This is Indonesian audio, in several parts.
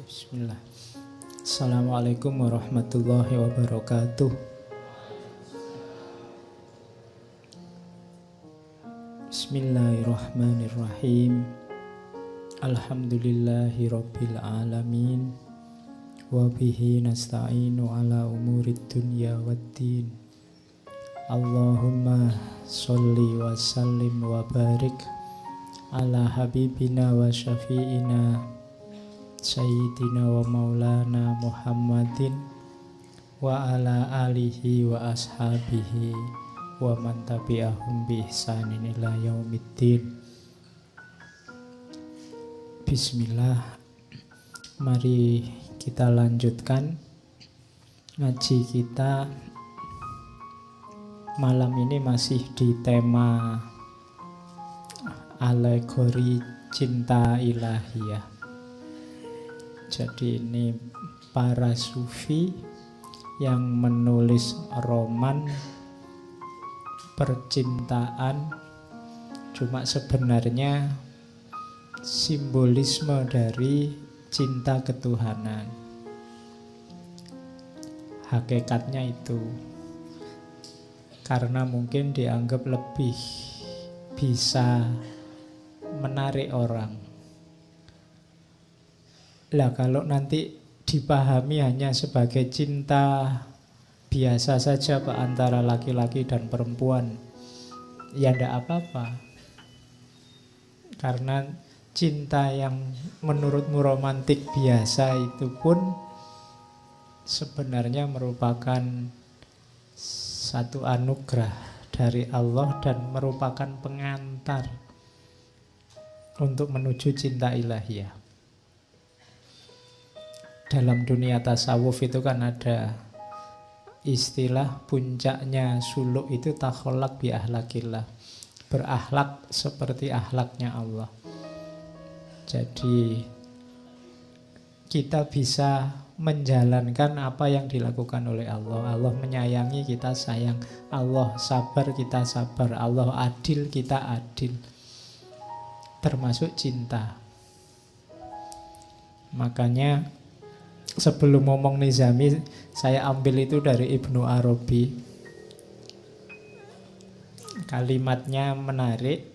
Bismillah. Assalamualaikum warahmatullahi wabarakatuh. Bismillahirrahmanirrahim. Alhamdulillahi rabbil alamin. Wa bihi nasta'inu ala umurid dunya waddin. Allahumma sholli wa sallim wa barik ala habibina wa syafi'ina Sayyidina wa maulana Muhammadin wa ala alihi wa ashabihi wa man tabi'ahum bi ihsanin ila yaumiddin. Bismillah. Mari kita lanjutkan ngaji kita. Malam ini masih di tema alegori cinta ilahiyah. Jadi ini para sufi yang menulis roman percintaan, cuma sebenarnya simbolisme dari cinta ketuhanan. Hakikatnya itu karena mungkin dianggap lebih bisa menarik orang. Lah kalau nanti dipahami hanya sebagai cinta biasa saja Pak, antara laki-laki dan perempuan, ya ndak apa-apa. Karena cinta yang menurutmu romantik biasa itu pun sebenarnya merupakan satu anugerah dari Allah dan merupakan pengantar untuk menuju cinta ilahiyah. Dalam dunia tasawuf itu kan ada istilah puncaknya suluk itu takholak bi ahlakillah, berakhlak seperti akhlaknya Allah. Jadi kita bisa menjalankan apa yang dilakukan oleh Allah. Allah menyayangi, kita sayang. Allah sabar, kita sabar. Allah adil, kita adil. Termasuk cinta. Makanya sebelum ngomong nizami, saya ambil itu dari Ibnu Arabi. Kalimatnya menarik.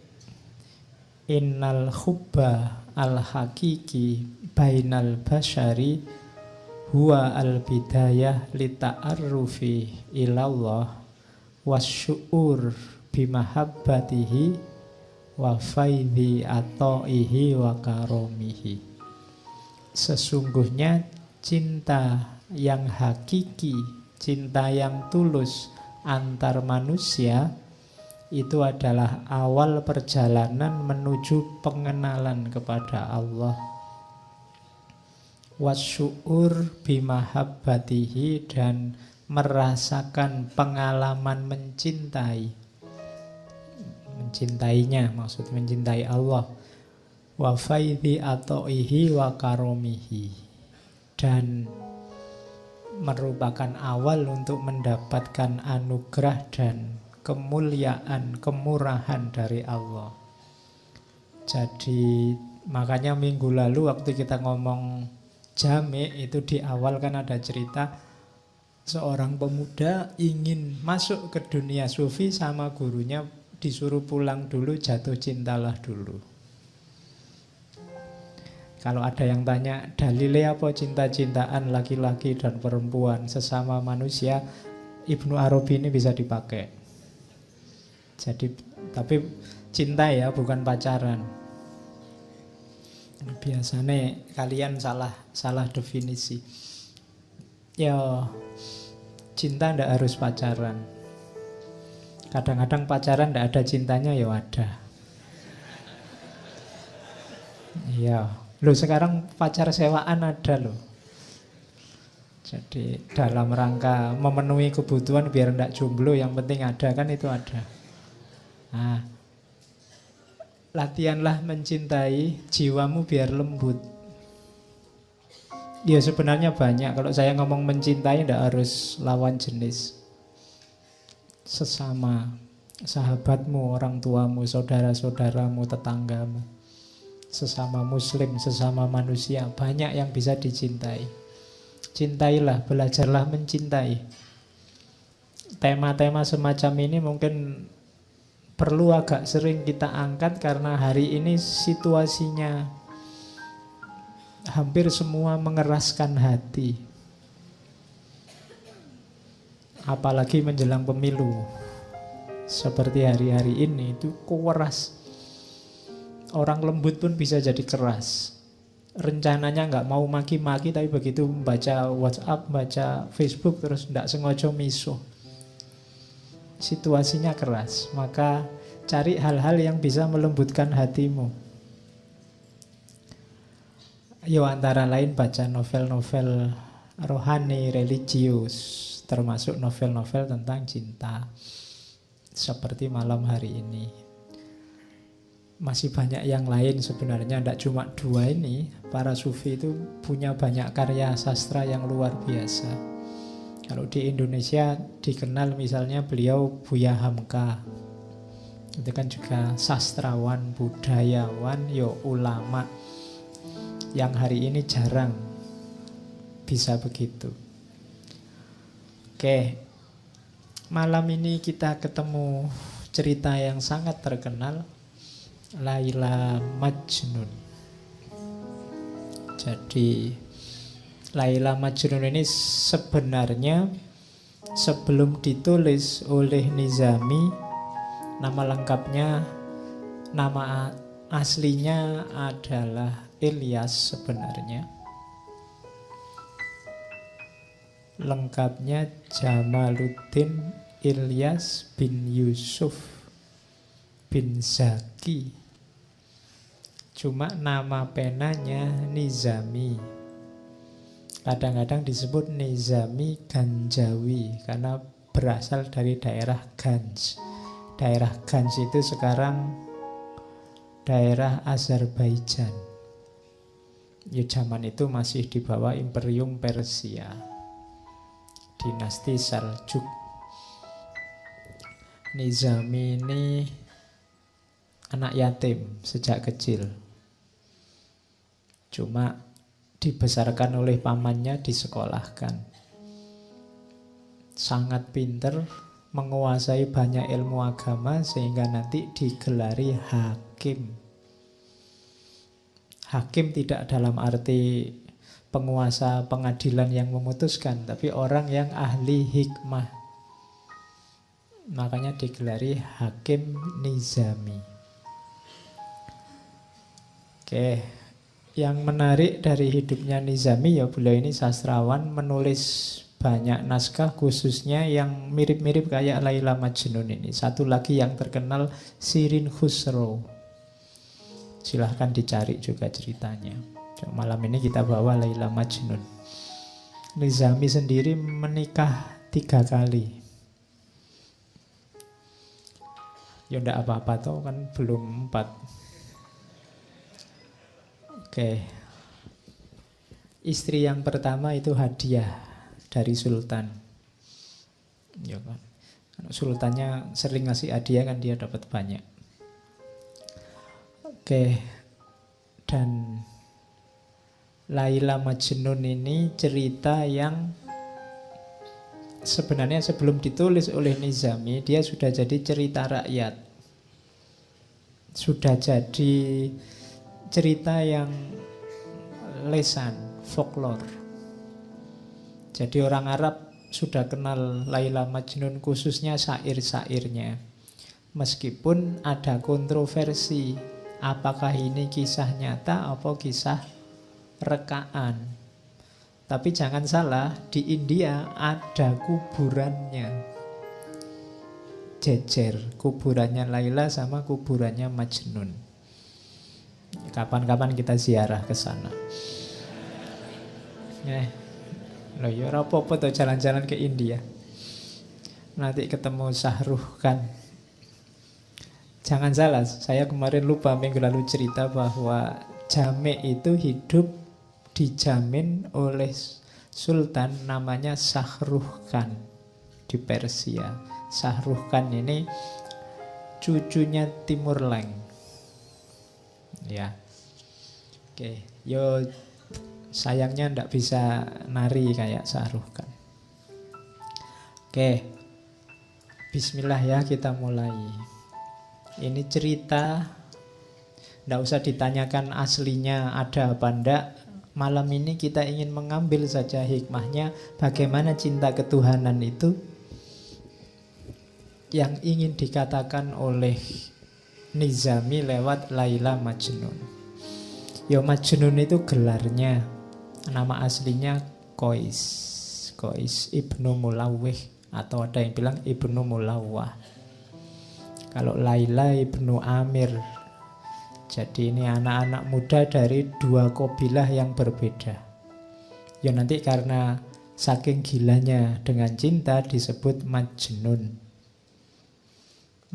Innal hubba al-hakiki bainal basyari huwa al-bidayah lita'arrufi ilallah wasyu'ur bimahabbatihi wa faidhi ata'ihi wa karomihi. Sesungguhnya cinta yang hakiki, cinta yang tulus antar manusia itu adalah awal perjalanan menuju pengenalan kepada Allah. Wasyu'ur bimahabbatihi, dan merasakan pengalaman mencintai. Mencintainya, maksud mencintai Allah. Wa faidhi ato'ihi wa karomihi, dan merupakan awal untuk mendapatkan anugerah dan kemuliaan, kemurahan dari Allah. Jadi makanya minggu lalu waktu kita ngomong jami' itu di awal kan ada cerita seorang pemuda ingin masuk ke dunia sufi, sama gurunya disuruh pulang dulu, jatuh cintalah dulu. Kalau ada yang tanya dalilnya apa cinta-cintaan laki-laki dan perempuan sesama manusia, Ibnu Arabi ini bisa dipakai. Jadi tapi cinta ya, bukan pacaran. Biasanya kalian salah definisi. Ya cinta ndak harus pacaran. Kadang-kadang pacaran ndak ada cintanya, ya ada. Iya. Loh sekarang pacar sewaan ada loh. Jadi dalam rangka memenuhi kebutuhan biar ndak jomblo, yang penting ada, kan itu ada. Nah, latihanlah mencintai jiwamu biar lembut. Ya sebenarnya banyak. Kalau saya ngomong mencintai ndak harus lawan jenis. Sesama, sahabatmu, orang tuamu, saudara-saudaramu, tetanggamu. sesama muslim, sesama manusia, banyak yang bisa dicintai. Cintailah, belajarlah mencintai. Tema-tema semacam ini mungkin perlu agak sering kita angkat karena hari ini situasinya hampir semua mengeraskan hati. Apalagi menjelang pemilu. Seperti hari-hari ini itu keras. Orang lembut pun bisa jadi keras. Rencananya nggak mau maki-maki, tapi begitu membaca WhatsApp, baca Facebook, terus nggak sengaja misuh. Situasinya keras. Maka cari hal-hal yang bisa melembutkan hatimu. Yo, antara lain baca novel-novel rohani, religius, termasuk novel-novel tentang cinta. Seperti malam hari ini. Masih banyak yang lain sebenarnya, tidak cuma dua ini. Para sufi itu punya banyak karya sastra yang luar biasa. Kalau di Indonesia dikenal misalnya beliau Buya Hamka. Itu kan juga sastrawan, budayawan, ulama. Yang hari ini jarang bisa begitu. Oke, malam ini kita ketemu cerita yang sangat terkenal, Laila Majnun. Jadi Laila Majnun ini sebenarnya sebelum ditulis oleh Nizami, nama lengkapnya, nama aslinya adalah Ilyas sebenarnya. Lengkapnya Jamaluddin Ilyas bin Yusuf bin Zaki. Cuma nama penanya Nizami. Kadang-kadang disebut Nizami Ganjawi karena berasal dari daerah Ganj. Daerah Ganj itu sekarang daerah Azerbaijan. Ya, zaman itu masih di bawah Imperium Persia, dinasti Seljuk. Nizami ini anak yatim sejak kecil. Cuma dibesarkan oleh pamannya, disekolahkan. Sangat pinter, menguasai banyak ilmu agama sehingga nanti digelari hakim. Hakim tidak dalam arti penguasa pengadilan yang memutuskan, tapi orang yang ahli hikmah. Makanya digelari Hakim Nizami. Oke, yang menarik dari hidupnya Nizami, ya beliau ini sastrawan, menulis banyak naskah khususnya yang mirip-mirip kayak Laila Majnun ini. Satu lagi yang terkenal, Shirin Khusro. Silahkan dicari juga ceritanya. Malam ini kita bawa Laila Majnun. Nizami sendiri menikah 3 kali. Ya enggak apa-apa toh, kan belum 4. Oke. Istri yang pertama itu hadiah dari sultan. Ya kan. Kalau sultannya sering ngasih hadiah kan dia dapat banyak. Oke. Dan Laila Majnun ini cerita yang sebenarnya sebelum ditulis oleh Nizami, dia sudah jadi cerita rakyat. Sudah jadi cerita yang lesan, folklore. Jadi orang Arab sudah kenal Laila Majnun, khususnya syair-syairnya. Meskipun ada kontroversi, apakah ini kisah nyata atau kisah rekaan. Tapi jangan salah, di India ada kuburannya. Jejer kuburannya Laila sama kuburannya Majnun. Kapan-kapan kita ziarah ke sana. Loh ya apa-apa tuh jalan-jalan ke India. Nanti ketemu Shahruh Khan. Jangan salah, saya kemarin lupa minggu lalu cerita bahwa Jamek itu hidup dijamin oleh sultan namanya Shahruh Khan di Persia. Shahruh Khan ini cucunya Timur Leng. Ya. Oke, yo sayangnya ndak bisa nari kayak Sa'ruh Khan. Oke, bismillah ya kita mulai. Ini cerita, ndak usah ditanyakan aslinya ada apa ndak. Malam ini kita ingin mengambil saja hikmahnya bagaimana cinta ketuhanan itu yang ingin dikatakan oleh Nizami lewat Laila Majnun. Yo Majnun itu gelarnya, nama aslinya Qais, Qais ibnu Mulawih, atau ada yang bilang ibnu Mulawah. Kalau Laila ibnu Amir. Jadi ini anak-anak muda dari dua kabilah yang berbeda. Ya nanti karena saking gilanya dengan cinta disebut Majnun.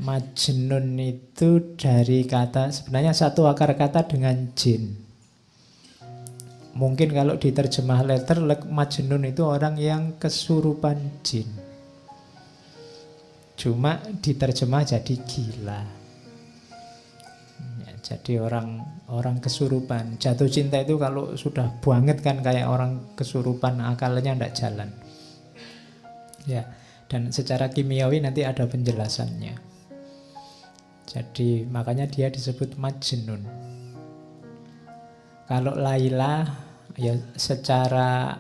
Majnun itu dari kata, sebenarnya satu akar kata dengan jin. Mungkin kalau diterjemah letter, Majnun itu orang yang kesurupan jin. Cuma diterjemah jadi gila. Jadi orang kesurupan. Jatuh cinta itu kalau sudah banget kan kayak orang kesurupan, akalnya tidak jalan. Ya, dan secara kimiawi nanti ada penjelasannya. Jadi makanya dia disebut Majnun. Kalau Laila ya secara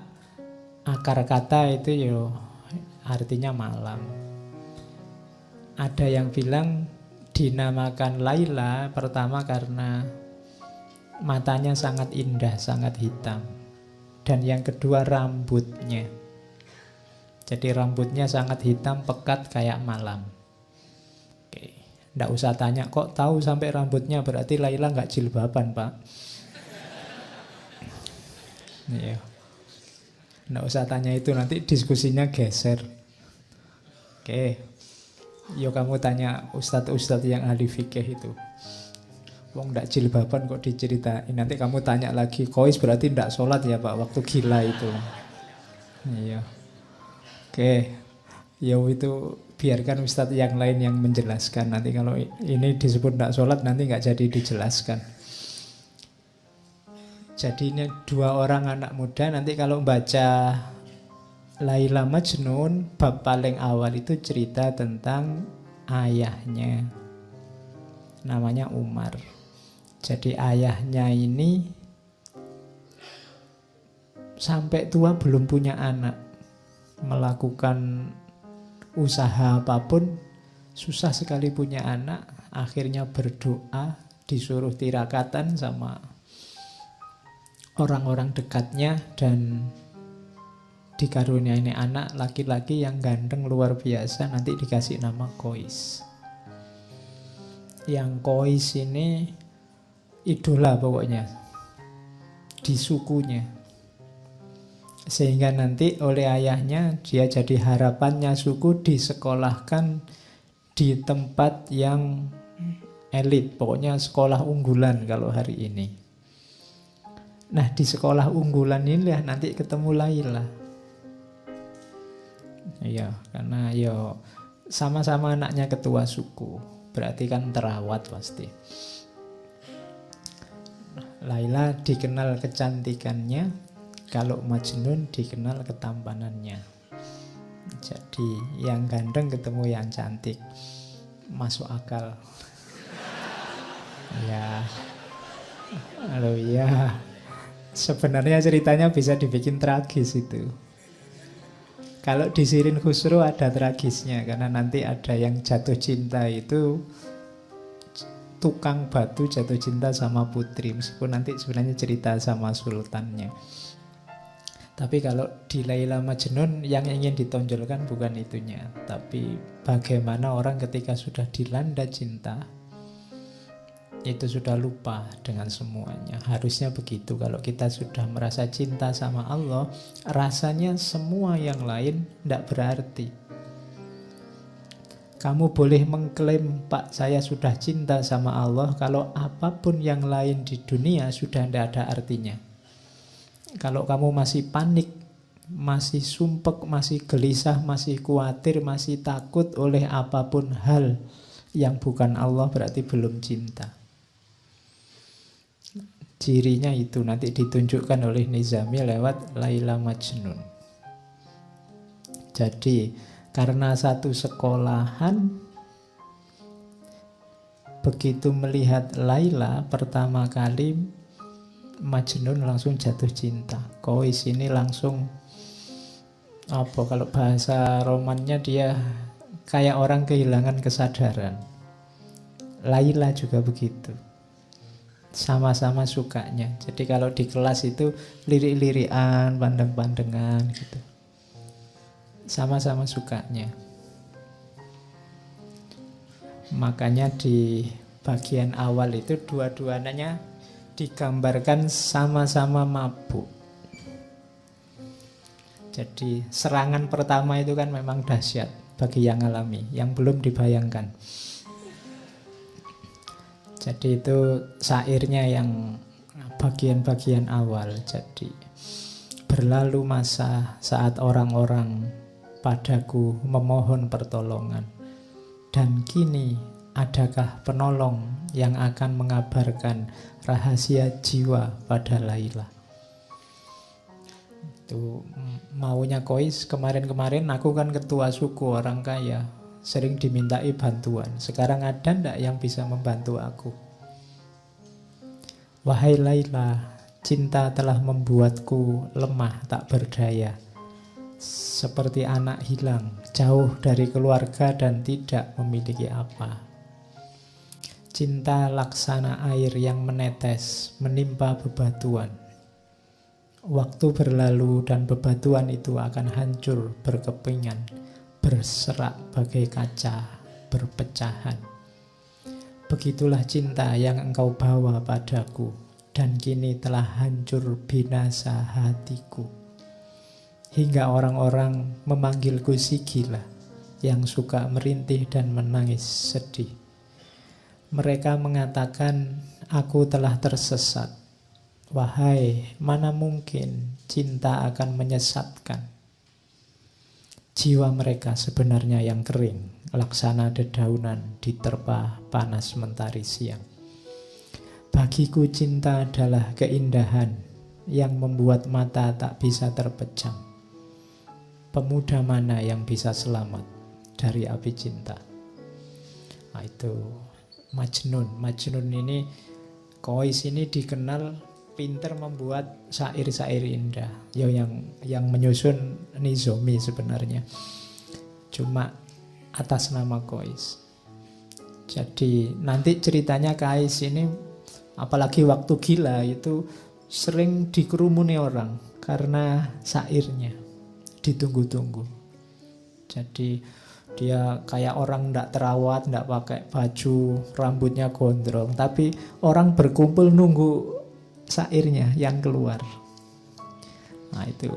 akar kata itu ya artinya malam. Ada yang bilang dinamakan Laila pertama karena matanya sangat indah, sangat hitam. Dan yang kedua rambutnya. Jadi rambutnya sangat hitam, pekat kayak malam. Oke, nggak usah tanya kok tahu sampai rambutnya, berarti Laila nggak jilbaban, Pak. Iya. Nggak usah tanya itu, nanti diskusinya geser. Oke. Yo kamu tanya ustadz-ustadz yang ahli fikih itu. Wong ndak jilbaban kok diceritain. Nanti kamu tanya lagi, Qais berarti ndak sholat ya Pak waktu gila itu. Iya. Oke. Yo itu biarkan ustadz yang lain yang menjelaskan. Nanti kalau ini disebut ndak sholat nanti nggak jadi dijelaskan. Jadi ini dua orang anak muda. Nanti kalau baca Laila Majnun, bab paling awal itu cerita tentang ayahnya. Namanya Umar. Jadi ayahnya ini sampai tua belum punya anak. Melakukan usaha apapun, susah sekali punya anak. Akhirnya berdoa, disuruh tirakatan sama orang-orang dekatnya dan dikaruniai ini anak laki-laki yang ganteng luar biasa, nanti dikasih nama Qais. Yang Qais ini idola pokoknya di sukunya. Sehingga nanti oleh ayahnya dia jadi harapannya suku, disekolahkan di tempat yang elit, pokoknya sekolah unggulan kalau hari ini. Nah di sekolah unggulan inilah nanti ketemu Laila. Iya, karena yo sama-sama anaknya ketua suku, berarti kan terawat pasti. Laila dikenal kecantikannya, kalau Majnun dikenal ketampanannya. Jadi yang ganteng ketemu yang cantik, masuk akal. Ya, halo ya. Sebenarnya ceritanya bisa dibikin tragis itu. Kalau di Sirin Khusro ada tragisnya, karena nanti ada yang jatuh cinta itu tukang batu jatuh cinta sama putri, meskipun nanti sebenarnya cerita sama sultannya. Tapi kalau di Laila Majnun yang ingin ditonjolkan bukan itunya, tapi bagaimana orang ketika sudah dilanda cinta itu sudah lupa dengan semuanya. Harusnya begitu. Kalau kita sudah merasa cinta sama Allah, rasanya semua yang lain tidak berarti. Kamu boleh mengklaim, Pak saya sudah cinta sama Allah, kalau apapun yang lain di dunia sudah tidak ada artinya. Kalau kamu masih panik, masih sumpek, masih gelisah, masih khawatir, masih takut oleh apapun hal yang bukan Allah, berarti belum cinta. Cirinya itu nanti ditunjukkan oleh Nizami lewat Laila Majnun. Jadi karena satu sekolahan, begitu melihat Laila pertama kali, Majnun langsung jatuh cinta. Kois ini langsung, apa kalau bahasa romannya, dia kayak orang kehilangan kesadaran. Laila juga begitu. Sama-sama sukanya. Jadi kalau di kelas itu lirik-lirikan, pandang-pandangan gitu. Sama-sama sukanya. Makanya di bagian awal itu dua-duanya digambarkan sama-sama mabuk. Jadi serangan pertama itu kan memang dahsyat bagi yang alami, yang belum dibayangkan. Jadi itu syairnya yang bagian-bagian awal. Jadi berlalu masa saat orang-orang padaku memohon pertolongan, dan kini adakah penolong yang akan mengabarkan rahasia jiwa pada Laila. Itu maunya Kois. Kemarin-kemarin aku kan ketua suku orang kaya, sering dimintai bantuan. Sekarang ada ndak yang bisa membantu aku? Wahai Laila, cinta telah membuatku lemah tak berdaya, seperti anak hilang, jauh dari keluarga dan tidak memiliki apa. Cinta laksana air yang menetes menimpa bebatuan. Waktu berlalu dan bebatuan itu akan hancur berkepingan, berserak bagai kaca, berpecahan. Begitulah cinta yang engkau bawa padaku, dan kini telah hancur binasa hatiku. Hingga orang-orang memanggilku si gila, yang suka merintih dan menangis sedih. Mereka mengatakan aku telah tersesat. Wahai, mana mungkin cinta akan menyesatkan. Jiwa mereka sebenarnya yang kering, laksana dedaunan diterpa panas mentari siang. Bagiku cinta adalah keindahan yang membuat mata tak bisa terpejam. Pemuda mana yang bisa selamat dari api cinta? Nah, itu Majnun. Majnun ini, Kois ini dikenal pinter membuat syair-syair indah. Ya, yang menyusun Nizami sebenarnya, cuma atas nama Kois. Jadi nanti ceritanya Kois ini, apalagi waktu gila itu sering dikerumuni orang karena syairnya ditunggu-tunggu. Jadi dia kayak orang tidak terawat, tidak pakai baju, rambutnya gondrong, tapi orang berkumpul nunggu syairnya yang keluar. Nah itu,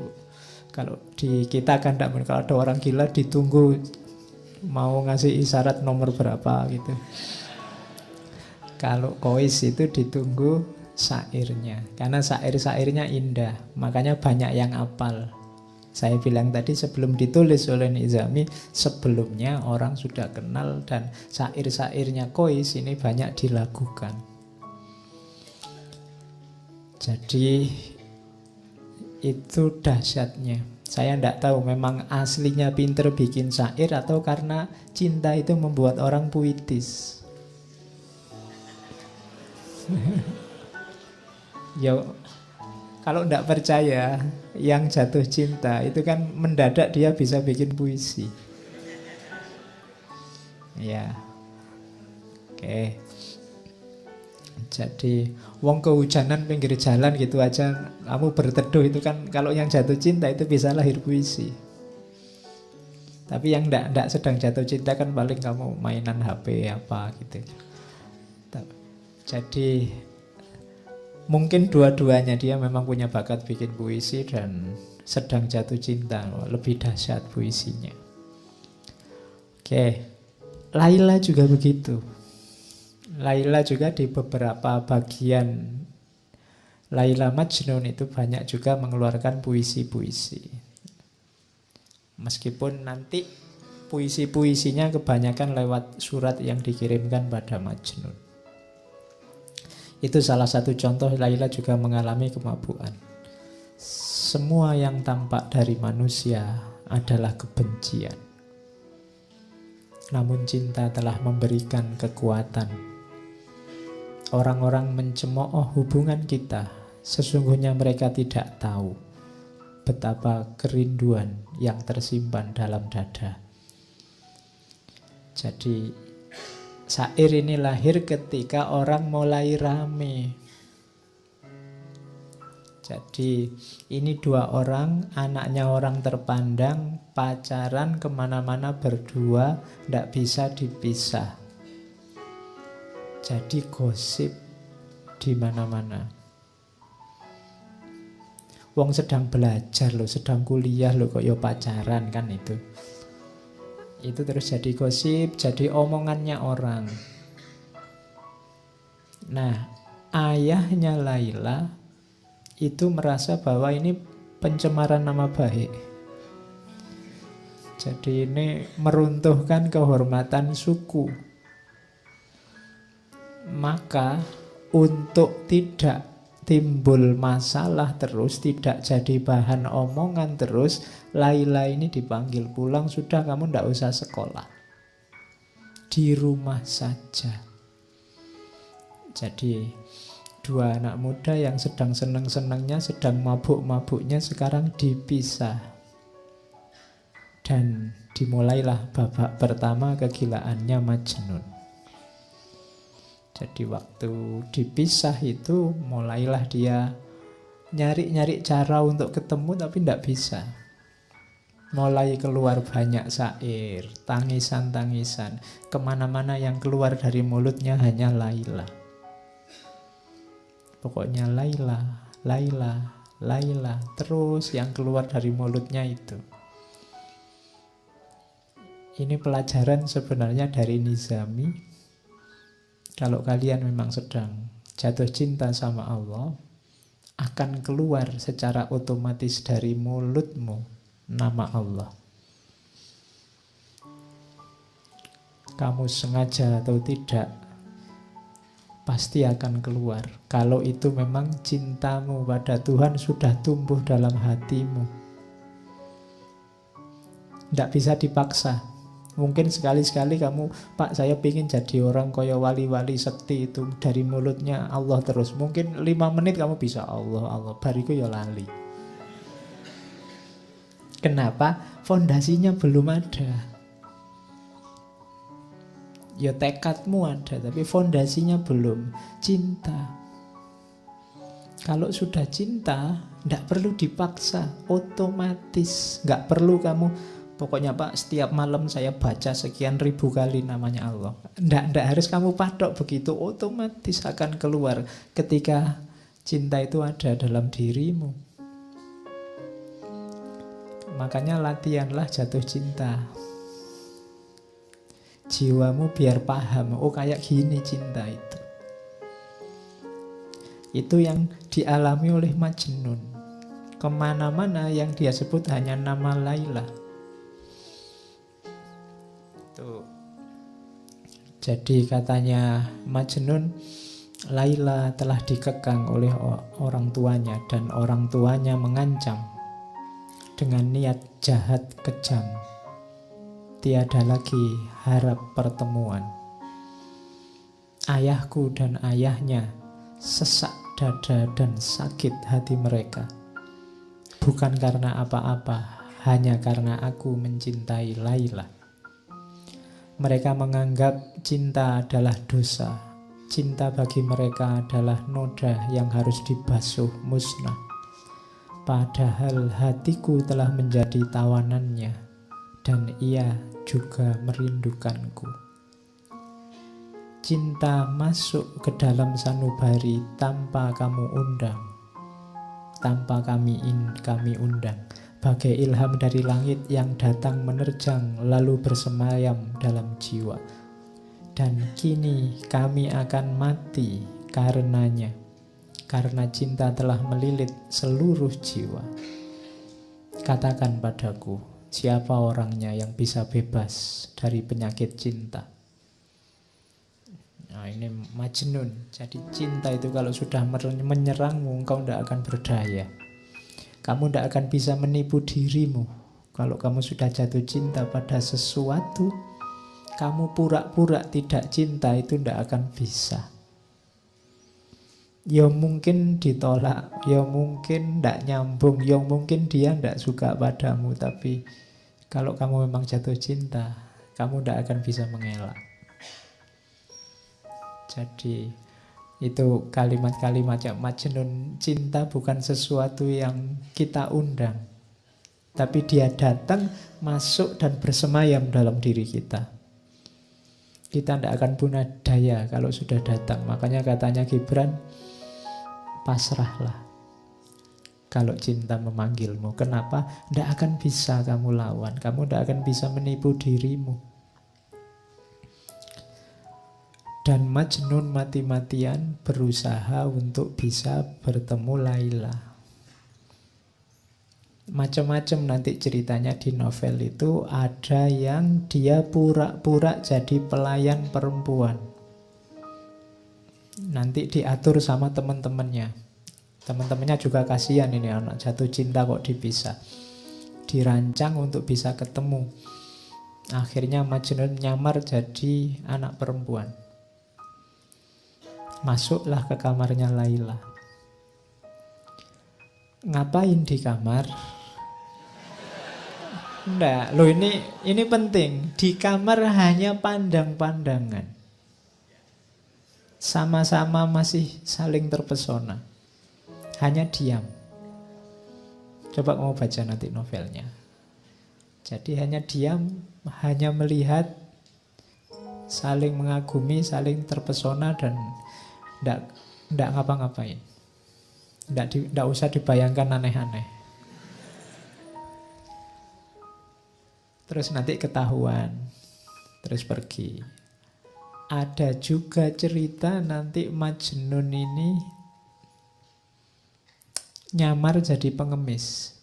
kalau di kita kan tidak, kalau ada orang gila ditunggu mau ngasih isyarat nomor berapa gitu. Kalau Kois itu ditunggu syairnya, karena syair-syairnya indah, makanya banyak yang hafal. Saya bilang tadi, sebelum ditulis oleh Nizami, sebelumnya orang sudah kenal, dan syair-syairnya Kois ini banyak dilakukan. Jadi itu dahsyatnya. Saya tidak tahu memang aslinya pinter bikin syair atau karena cinta itu membuat orang puitis. Ya, kalau tidak percaya, yang jatuh cinta itu kan mendadak dia bisa bikin puisi. Ya, oke. Jadi wong kehujanan pinggir jalan gitu aja kamu berteduh, itu kan kalau yang jatuh cinta itu bisa lahir puisi. Tapi yang ndak sedang jatuh cinta kan paling kamu mainan HP apa gitu. Jadi mungkin dua-duanya, dia memang punya bakat bikin puisi dan sedang jatuh cinta, lebih dahsyat puisinya. Oke, Laila juga begitu. Laila juga di beberapa bagian Laila Majnun itu banyak juga mengeluarkan puisi-puisi. Meskipun nanti puisi-puisinya kebanyakan lewat surat yang dikirimkan pada Majnun. Itu salah satu contoh Laila juga mengalami kemabukan. Semua yang tampak dari manusia adalah kebencian. Namun cinta telah memberikan kekuatan. Orang-orang mencemooh hubungan kita, sesungguhnya mereka tidak tahu betapa kerinduan yang tersimpan dalam dada. Jadi syair ini lahir ketika orang mulai rame. Jadi ini dua orang, anaknya orang terpandang, pacaran kemana-mana berdua, tidak bisa dipisah. Jadi gosip di mana-mana. Wong sedang belajar loh, sedang kuliah loh, kok yo pacaran kan itu. Itu terus jadi gosip, jadi omongannya orang. Nah, ayahnya Laila itu merasa bahwa ini pencemaran nama baik. Jadi ini meruntuhkan kehormatan suku. Maka untuk tidak timbul masalah terus, tidak jadi bahan omongan terus, Laila ini dipanggil pulang, sudah kamu tidak usah sekolah. Di rumah saja. Jadi dua anak muda yang sedang senang-senangnya, sedang mabuk-mabuknya sekarang dipisah. Dan dimulailah babak pertama kegilaannya Majnun. Jadi waktu dipisah itu mulailah dia nyari-nyari cara untuk ketemu tapi tidak bisa. Mulai keluar banyak syair, tangisan-tangisan. Kemana-mana yang keluar dari mulutnya hanya Laila. Pokoknya Laila, Laila, Laila. Terus yang keluar dari mulutnya itu. Ini pelajaran sebenarnya dari Nizami. Kalau kalian memang sedang jatuh cinta sama Allah, akan keluar secara otomatis dari mulutmu nama Allah. Kamu sengaja atau tidak, pasti akan keluar. Kalau itu memang cintamu pada Tuhan sudah tumbuh dalam hatimu. Tidak bisa dipaksa. Mungkin sekali-sekali kamu, Pak saya ingin jadi orang kaya wali-wali sekti itu. Dari mulutnya Allah terus. Mungkin 5 menit kamu bisa Allah, Allah. Bariku ya lali. Kenapa? Fondasinya belum ada. Ya tekadmu ada, tapi fondasinya belum. Cinta. Kalau sudah cinta, tidak perlu dipaksa, otomatis. Nggak perlu kamu, pokoknya Pak setiap malam saya baca sekian ribu kali namanya Allah. Tidak harus kamu patok begitu, otomatis akan keluar ketika cinta itu ada dalam dirimu. Makanya latihanlah jatuh cinta. Jiwamu biar paham, oh kayak gini cinta itu. Itu yang dialami oleh Majnun. Kemana-mana yang dia sebut hanya nama Laila. Tuh. Jadi katanya Majnun, Laila telah dikekang oleh orang tuanya dan orang tuanya mengancam dengan niat jahat kejam. Tiada lagi harap pertemuan. Ayahku dan ayahnya sesak dada dan sakit hati mereka. Bukan karena apa-apa, hanya karena aku mencintai Laila. Mereka menganggap cinta adalah dosa. Cinta bagi mereka adalah noda yang harus dibasuh musnah. Padahal hatiku telah menjadi tawanannya dan ia juga merindukanku. Cinta masuk ke dalam sanubari tanpa kamu undang, tanpa kami undang. Bagai ilham dari langit yang datang menerjang lalu bersemayam dalam jiwa. Dan kini kami akan mati karenanya, karena cinta telah melilit seluruh jiwa. Katakan padaku, siapa orangnya yang bisa bebas dari penyakit cinta? Nah, ini Majnun. Jadi cinta itu kalau sudah menyerangmu, engkau tidak akan berdaya. Kamu tidak akan bisa menipu dirimu. Kalau kamu sudah jatuh cinta pada sesuatu, kamu pura-pura tidak cinta itu tidak akan bisa. Ya mungkin ditolak, ya mungkin tidak nyambung, ya mungkin dia tidak suka padamu. Tapi kalau kamu memang jatuh cinta, kamu tidak akan bisa mengelak. Jadi itu kalimat-kalimat yang Majnun. Cinta bukan sesuatu yang kita undang, tapi dia datang, masuk dan bersemayam dalam diri kita. Kita tidak akan punya daya kalau sudah datang. Makanya katanya Gibran, pasrahlah kalau cinta memanggilmu. Kenapa? Tidak akan bisa kamu lawan. Kamu tidak akan bisa menipu dirimu. Dan Majnun mati-matian berusaha untuk bisa bertemu Laila. Macam-macam nanti ceritanya di novel itu. Ada yang dia pura-pura jadi pelayan perempuan. Nanti diatur sama teman-temannya. Teman-temannya juga kasihan, ini anak jatuh cinta kok dipisah. Dirancang untuk bisa ketemu. Akhirnya Majnun nyamar jadi anak perempuan. Masuklah ke kamarnya Laila. Ngapain di kamar? Enggak, loh ini penting. Di kamar hanya pandang-pandangan. Sama-sama masih saling terpesona. Hanya diam. Coba kamu baca nanti novelnya. Jadi hanya diam, hanya melihat, saling mengagumi, saling terpesona, dan tidak ngapa-ngapain. Tidak usah dibayangkan aneh-aneh. Terus nanti ketahuan, terus pergi. Ada juga cerita nanti Majnun ini nyamar jadi pengemis.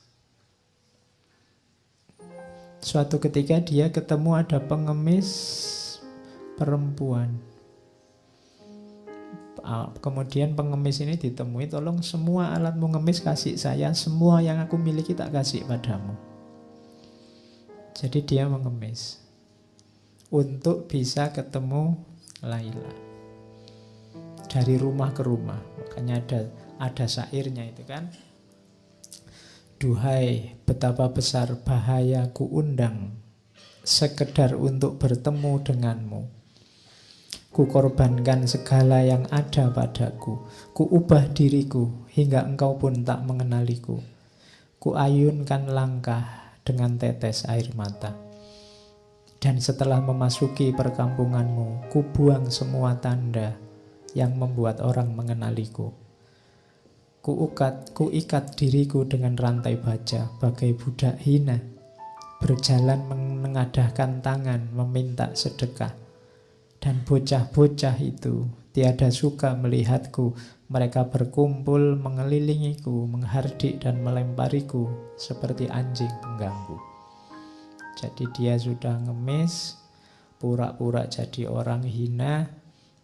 Suatu ketika dia ketemu ada pengemis perempuan. Kemudian pengemis ini ditemui, tolong semua alatmu ngemis kasih saya, semua yang aku miliki tak kasih padamu. Jadi dia mengemis untuk bisa ketemu Laila. Dari rumah ke rumah. Makanya ada syairnya itu kan. Duhai, betapa besar bahaya ku undang sekedar untuk bertemu denganmu. Ku korbankan segala yang ada padaku. Ku ubah diriku hingga engkau pun tak mengenaliku. Ku ayunkan langkah dengan tetes air mata. Dan setelah memasuki perkampunganmu, ku buang semua tanda yang membuat orang mengenaliku. Ku ikat diriku dengan rantai baja bagai budak hina, berjalan menengadahkan tangan meminta sedekah. Dan bocah-bocah itu tiada suka melihatku. Mereka berkumpul mengelilingiku, menghardik dan melempariku seperti anjing pengganggu. Jadi dia sudah ngemis, pura-pura jadi orang hina,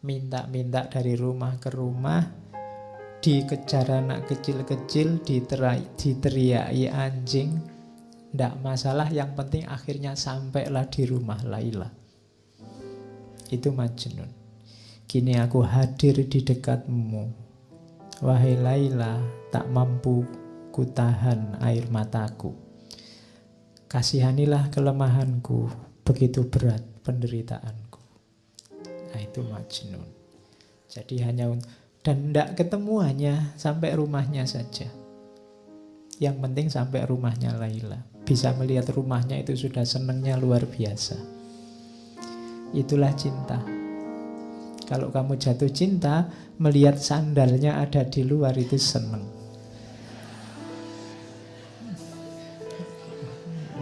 minta-minta dari rumah ke rumah, dikejar anak kecil-kecil, diteriaki anjing. Tidak masalah, yang penting akhirnya sampailah di rumah Laila. Itu Majnun. Kini aku hadir di dekatmu, wahai Laila, tak mampu ku tahan air mataku. Kasihanilah kelemahanku, begitu berat penderitaanku. Nah itu Majnun. Jadi hanya, dan tidak ketemu, hanya sampai rumahnya saja. Yang penting sampai rumahnya Laila. Bisa melihat rumahnya itu sudah senangnya luar biasa. Itulah cinta. Kalau kamu jatuh cinta, melihat sandalnya ada di luar itu senang.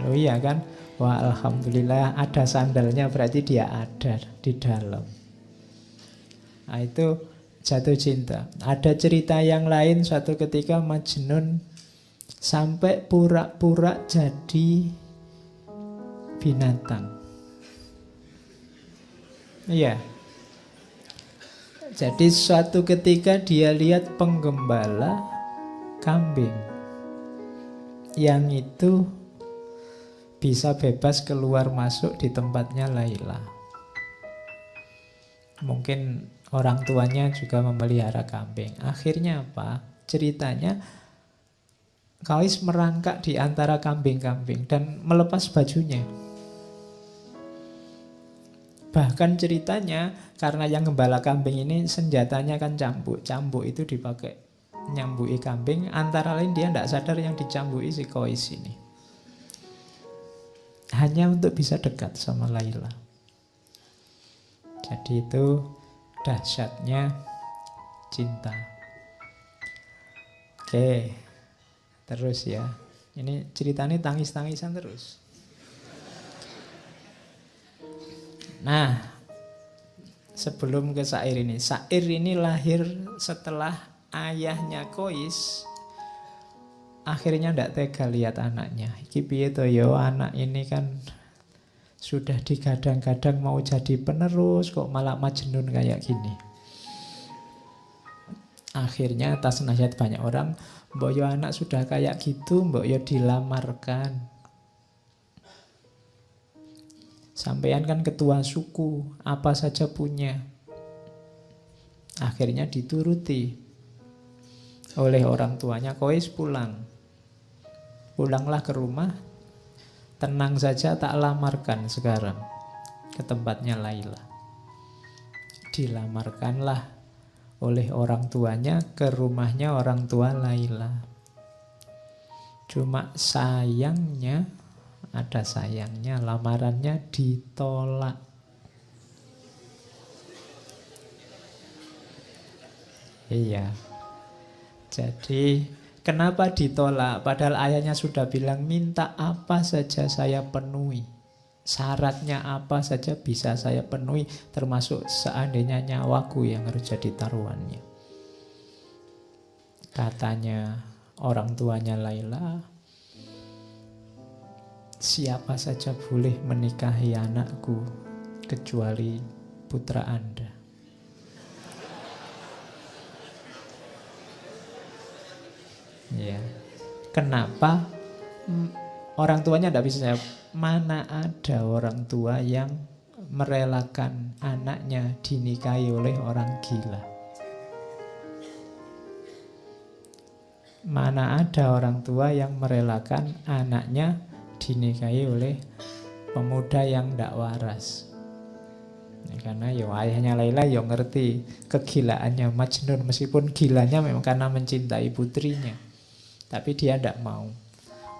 Oh iya kan? Wah alhamdulillah ada sandalnya, berarti dia ada di dalam. Nah itu jatuh cinta. Ada cerita yang lain, suatu ketika Majnun sampai pura-pura jadi binatang. Iya. Jadi suatu ketika dia lihat penggembala kambing yang itu bisa bebas keluar masuk di tempatnya Laila. Mungkin orang tuanya juga memelihara kambing. Akhirnya apa? Ceritanya Qais merangkak di antara kambing-kambing dan melepas bajunya. Bahkan ceritanya karena yang gembala kambing ini senjatanya kan cambuk. Cambuk itu dipakai nyambui kambing. Antara lain dia tidak sadar yang dicambui si Qais ini. Hanya untuk bisa dekat sama Laila. Jadi itu dahsyatnya cinta. Oke, terus ya. Ini ceritanya tangis-tangisan terus. Nah, sebelum ke syair ini. Syair ini lahir setelah ayahnya Qais akhirnya ndak tega lihat anaknya. Iki piye to yo, anak ini kan sudah digadang-gadang mau jadi penerus kok malah majnun kayak gini. Akhirnya atas nasihat banyak orang, mbok yo anak sudah kayak gitu, mbok yo dilamarkan. Sampean kan ketua suku, apa saja punya. Akhirnya dituruti oleh orang tuanya. Qais pulang. Pulanglah ke rumah. Tenang saja, tak lamarkan sekarang ke tempatnya Laila. Dilamarkanlah oleh orang tuanya ke rumahnya orang tua Laila. Cuma sayangnya, ada sayangnya, lamarannya ditolak. Iya. Jadi kenapa ditolak? Padahal ayahnya sudah bilang minta apa saja saya penuhi. Syaratnya apa saja bisa saya penuhi, termasuk seandainya nyawaku yang harus jadi taruhannya. Katanya orang tuanya Laila, siapa saja boleh menikahi anakku kecuali putra Anda. Ya. Kenapa? Orang tuanya tidak bisa jawab. Mana ada orang tua yang merelakan anaknya dinikahi oleh orang gila? Mana ada orang tua yang merelakan anaknya dinikahi oleh pemuda yang tidak waras? Karena ayahnya Laila ngerti kegilaannya Majnun, meskipun gilanya memang karena mencintai putrinya, tapi dia tidak mau.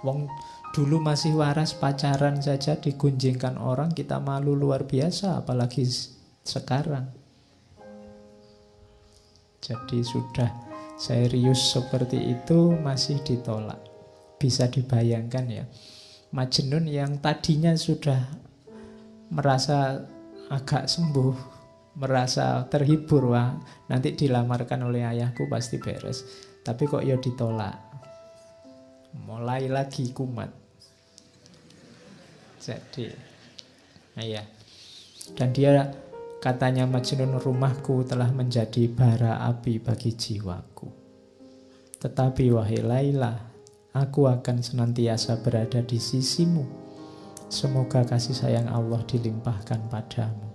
Wong dulu masih waras, pacaran saja digunjingkan orang, kita malu luar biasa, apalagi sekarang. Jadi sudah serius seperti itu masih ditolak. Bisa dibayangkan ya, Majnun yang tadinya sudah merasa agak sembuh, merasa terhibur, wah nanti dilamarkan oleh ayahku pasti beres, tapi kok ya ditolak. Mulai lagi kumat. Jadi iya. Dan dia katanya Majnun, rumahku telah menjadi bara api bagi jiwaku. Tetapi wahai Laila, aku akan senantiasa berada di sisimu. Semoga kasih sayang Allah dilimpahkan padamu.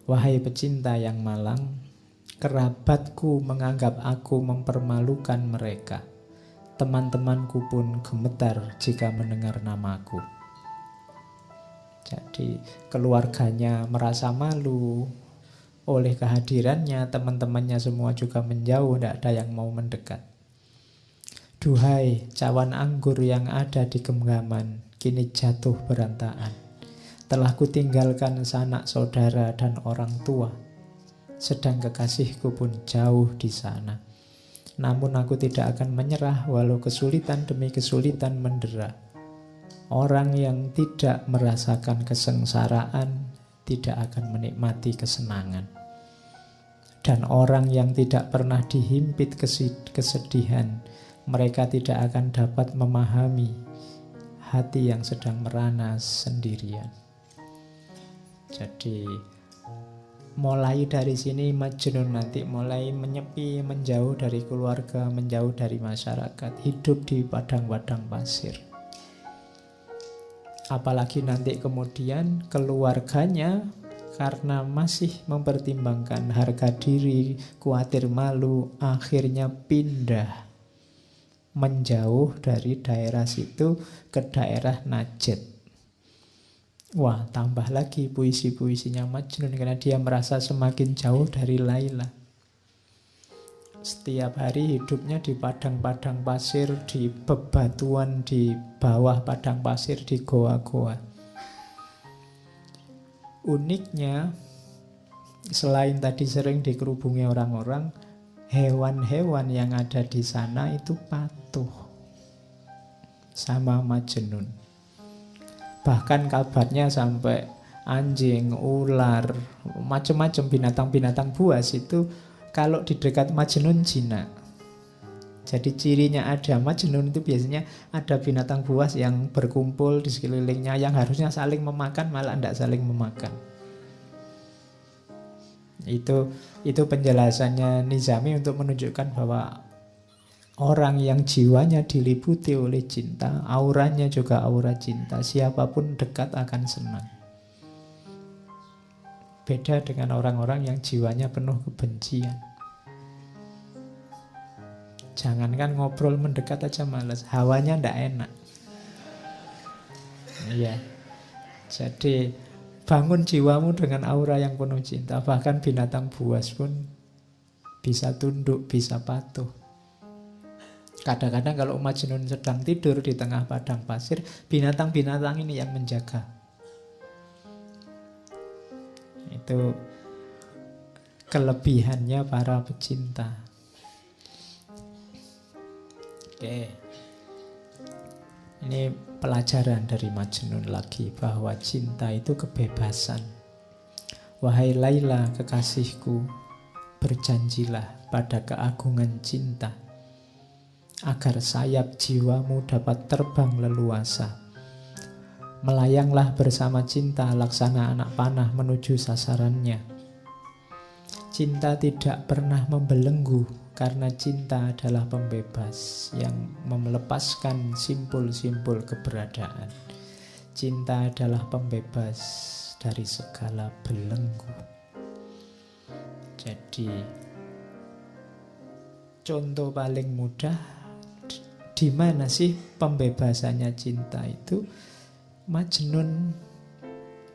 Wahai pecinta yang malang, kerabatku menganggap aku mempermalukan mereka. Teman-temanku pun gemetar jika mendengar namaku. Jadi keluarganya merasa malu oleh kehadirannya, teman-temannya semua juga menjauh, tidak ada yang mau mendekat. Duhai cawan anggur yang ada di genggaman, kini jatuh berantakan. Telah kutinggalkan sanak saudara dan orang tua, sedang kekasihku pun jauh di sana. Namun aku tidak akan menyerah walau kesulitan demi kesulitan mendera. Orang yang tidak merasakan kesengsaraan tidak akan menikmati kesenangan. Dan orang yang tidak pernah dihimpit kesedihan, mereka tidak akan dapat memahami hati yang sedang merana sendirian. Jadi mulai dari sini Majnun nanti mulai menyepi, menjauh dari keluarga, menjauh dari masyarakat, hidup di padang-padang pasir. Apalagi nanti kemudian keluarganya karena masih mempertimbangkan harga diri, khawatir malu, akhirnya pindah menjauh dari daerah situ ke daerah Najd. Wah, tambah lagi puisi-puisinya Majnun karena dia merasa semakin jauh dari Laila. Setiap hari hidupnya di padang-padang pasir, di bebatuan, di bawah padang pasir, di goa-goa. Uniknya, selain tadi sering dikerubungi orang-orang, hewan-hewan yang ada di sana itu patuh sama Majnun. Bahkan kabarnya sampai anjing, ular, macam-macam binatang-binatang buas itu kalau di dekat Majnun jinak. Jadi cirinya ada Majnun itu biasanya ada binatang buas yang berkumpul di sekelilingnya yang harusnya saling memakan malah tidak saling memakan. Itu penjelasannya Nizami untuk menunjukkan bahwa orang yang jiwanya diliputi oleh cinta, auranya juga aura cinta. Siapapun dekat akan senang. Beda dengan orang-orang yang jiwanya penuh kebencian. Jangankan ngobrol mendekat aja males, hawanya ndak enak. Iya. Jadi bangun jiwamu dengan aura yang penuh cinta. Bahkan binatang buas pun bisa tunduk, bisa patuh. Kadang-kadang kalau Majnun sedang tidur di tengah padang pasir, binatang-binatang ini yang menjaga. Itu kelebihannya para pecinta. Oke. Ini pelajaran dari Majnun lagi, bahwa cinta itu kebebasan. Wahai Laila kekasihku, berjanjilah pada keagungan cinta, agar sayap jiwamu dapat terbang leluasa. Melayanglah bersama cinta laksana anak panah menuju sasarannya. Cinta tidak pernah membelenggu, karena cinta adalah pembebas yang melepaskan simpul-simpul keberadaan. Cinta adalah pembebas dari segala belenggu. Jadi contoh paling mudah, di mana sih pembebasannya cinta itu? Majnun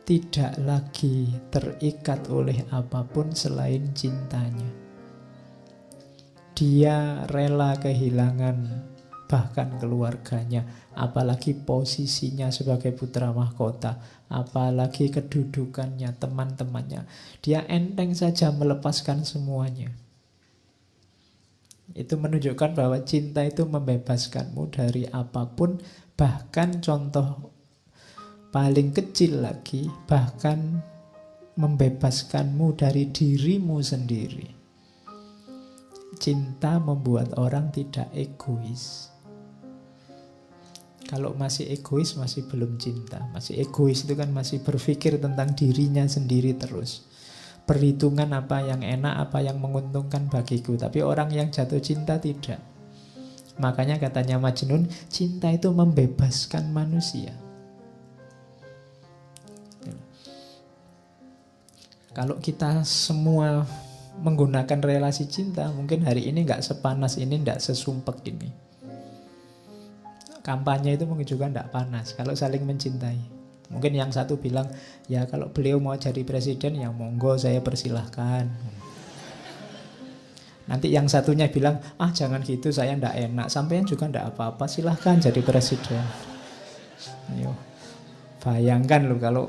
tidak lagi terikat oleh apapun selain cintanya. Dia rela kehilangan bahkan keluarganya, apalagi posisinya sebagai putra mahkota, apalagi kedudukannya, teman-temannya. Dia enteng saja melepaskan semuanya. Itu menunjukkan bahwa cinta itu membebaskanmu dari apapun, bahkan contoh paling kecil lagi, bahkan membebaskanmu dari dirimu sendiri. Cinta membuat orang tidak egois. Kalau masih egois masih belum cinta. Masih egois itu kan masih berpikir tentang dirinya sendiri terus. Perhitungan apa yang enak, apa yang menguntungkan bagiku. Tapi orang yang jatuh cinta tidak. Makanya katanya Majnun, cinta itu membebaskan manusia. Kalau kita semua menggunakan relasi cinta, mungkin hari ini nggak sepanas ini, nggak sesumpek ini. Kampanye itu mungkin juga nggak panas kalau saling mencintai. Mungkin yang satu bilang, ya kalau beliau mau jadi presiden, ya monggo saya persilahkan. Nanti yang satunya bilang, jangan gitu, saya ndak enak. Sampean juga ndak apa-apa, silahkan jadi presiden. Ayo, bayangkan loh kalau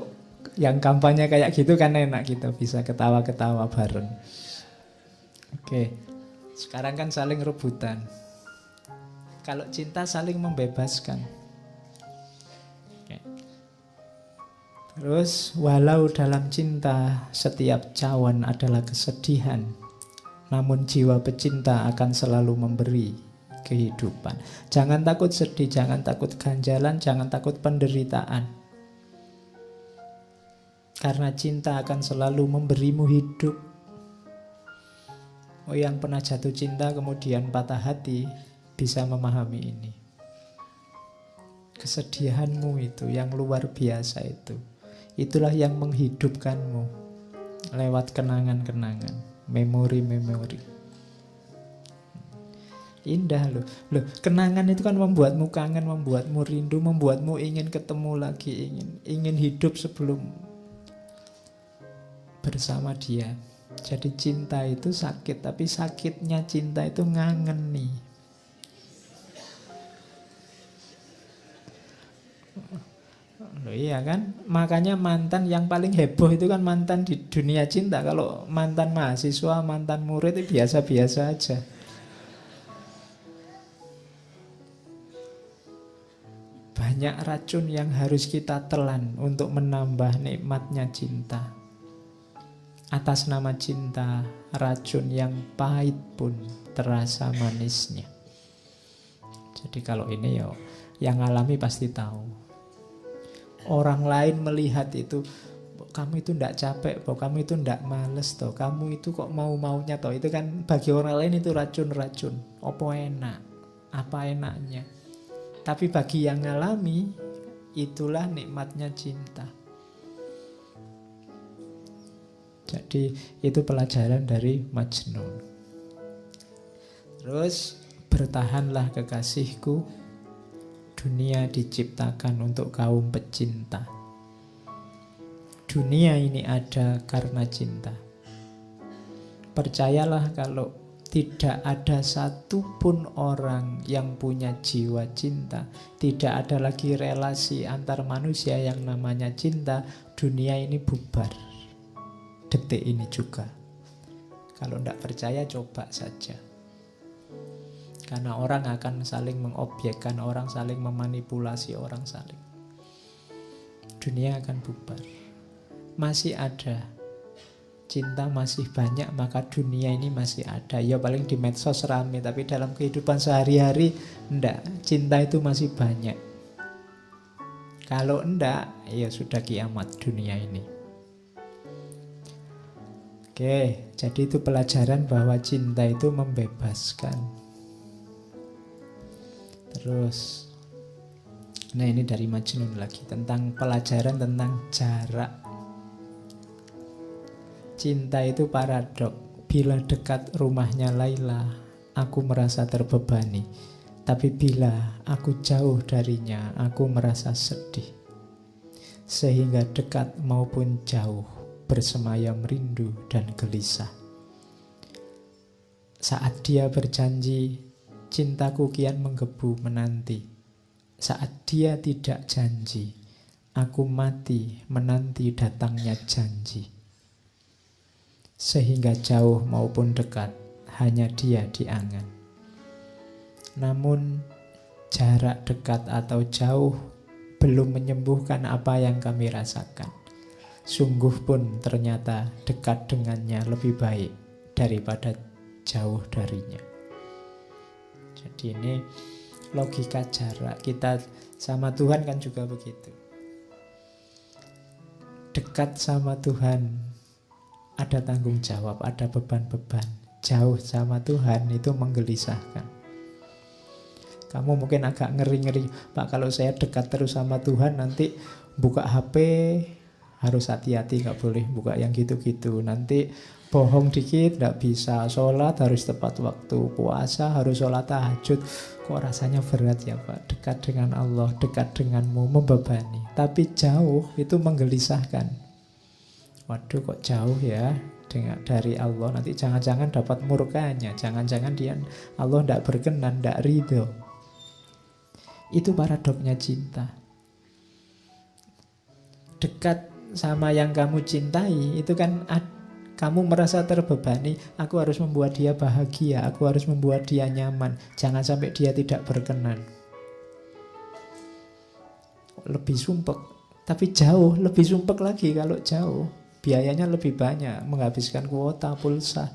yang kampanye kayak gitu kan enak, kita bisa ketawa-ketawa bareng. Oke, sekarang kan saling rebutan. Kalau cinta saling membebaskan. Oke. Terus, walau dalam cinta setiap cawan adalah kesedihan, namun jiwa pecinta akan selalu memberi kehidupan. Jangan takut sedih, jangan takut ganjalan, jangan takut penderitaan. Karena cinta akan selalu memberimu hidup. Oh, yang pernah jatuh cinta kemudian patah hati bisa memahami ini. Kesedihanmu itu yang luar biasa itu. Itulah yang menghidupkanmu lewat kenangan-kenangan, memori-memori. Indah loh. Loh, kenangan itu kan membuatmu kangen, membuatmu rindu, membuatmu ingin ketemu lagi, ingin hidup sebelum bersama dia. Jadi cinta itu sakit, tapi sakitnya cinta itu ngangen nih. Loh, iya kan? Makanya mantan yang paling heboh itu kan mantan di dunia cinta. Kalau mantan mahasiswa, mantan murid itu biasa-biasa aja. Banyak racun yang harus kita telan untuk menambah nikmatnya cinta. Atas nama cinta, racun yang pahit pun terasa manisnya. Jadi kalau ini ya, yang alami pasti tahu. Orang lain melihat itu, kamu itu ndak capek, kamu itu ndak males, toh kamu itu kok mau-maunya, toh itu kan bagi orang lain itu racun-racun. Apa enak, apa enaknya. Tapi bagi yang ngalami, itulah nikmatnya cinta. Jadi itu pelajaran dari Majnun. Terus, bertahanlah kekasihku, dunia diciptakan untuk kaum pecinta. Dunia ini ada karena cinta. Percayalah kalau tidak ada satupun orang yang punya jiwa cinta, tidak ada lagi relasi antar manusia yang namanya cinta, dunia ini bubar. Detik ini juga. Kalau tidak percaya, coba saja. Karena orang akan saling mengobjekkan, orang saling memanipulasi, orang saling. Dunia akan bubar. Masih ada cinta, masih banyak, maka dunia ini masih ada. Ya paling di medsos rame, tapi dalam kehidupan sehari-hari enggak, cinta itu masih banyak. Kalau enggak, ya sudah kiamat dunia ini. Oke, jadi itu pelajaran bahwa cinta itu membebaskan. Terus, nah ini dari Majnun lagi, tentang pelajaran tentang jarak. Cinta itu paradok. Bila dekat rumahnya Laila, aku merasa terbebani. Tapi bila aku jauh darinya, aku merasa sedih. Sehingga dekat maupun jauh, bersemayam rindu dan gelisah. Saat dia berjanji, cintaku kian menggebu menanti. Saat dia tidak janji, aku mati menanti datangnya janji. Sehingga jauh maupun dekat, hanya dia di angan. Namun jarak dekat atau jauh belum menyembuhkan apa yang kami rasakan. Sungguh pun ternyata dekat dengannya lebih baik daripada jauh darinya. Jadi ini logika jarak. Kita sama Tuhan kan juga begitu. Dekat sama Tuhan ada tanggung jawab, ada beban-beban. Jauh sama Tuhan itu menggelisahkan. Kamu mungkin agak ngeri-ngeri, Pak, kalau saya dekat terus sama Tuhan, nanti buka HP harus hati-hati, gak boleh buka yang gitu-gitu. Nanti bohong dikit gak bisa, sholat harus tepat waktu, puasa harus sholat tahajud. Kok rasanya berat ya Pak, dekat dengan Allah, dekat denganmu, membebani. Tapi jauh itu menggelisahkan. Waduh, kok jauh ya dari Allah, nanti jangan-jangan dapat murkanya, jangan-jangan Allah tidak berkenan, tidak ridho. Itu paradoknya cinta. Dekat sama yang kamu cintai, itu kan kamu merasa terbebani. Aku harus membuat dia bahagia, aku harus membuat dia nyaman, jangan sampai dia tidak berkenan. Lebih sumpek. Tapi jauh, lebih sumpek lagi kalau jauh. Biayanya lebih banyak, menghabiskan kuota, pulsa.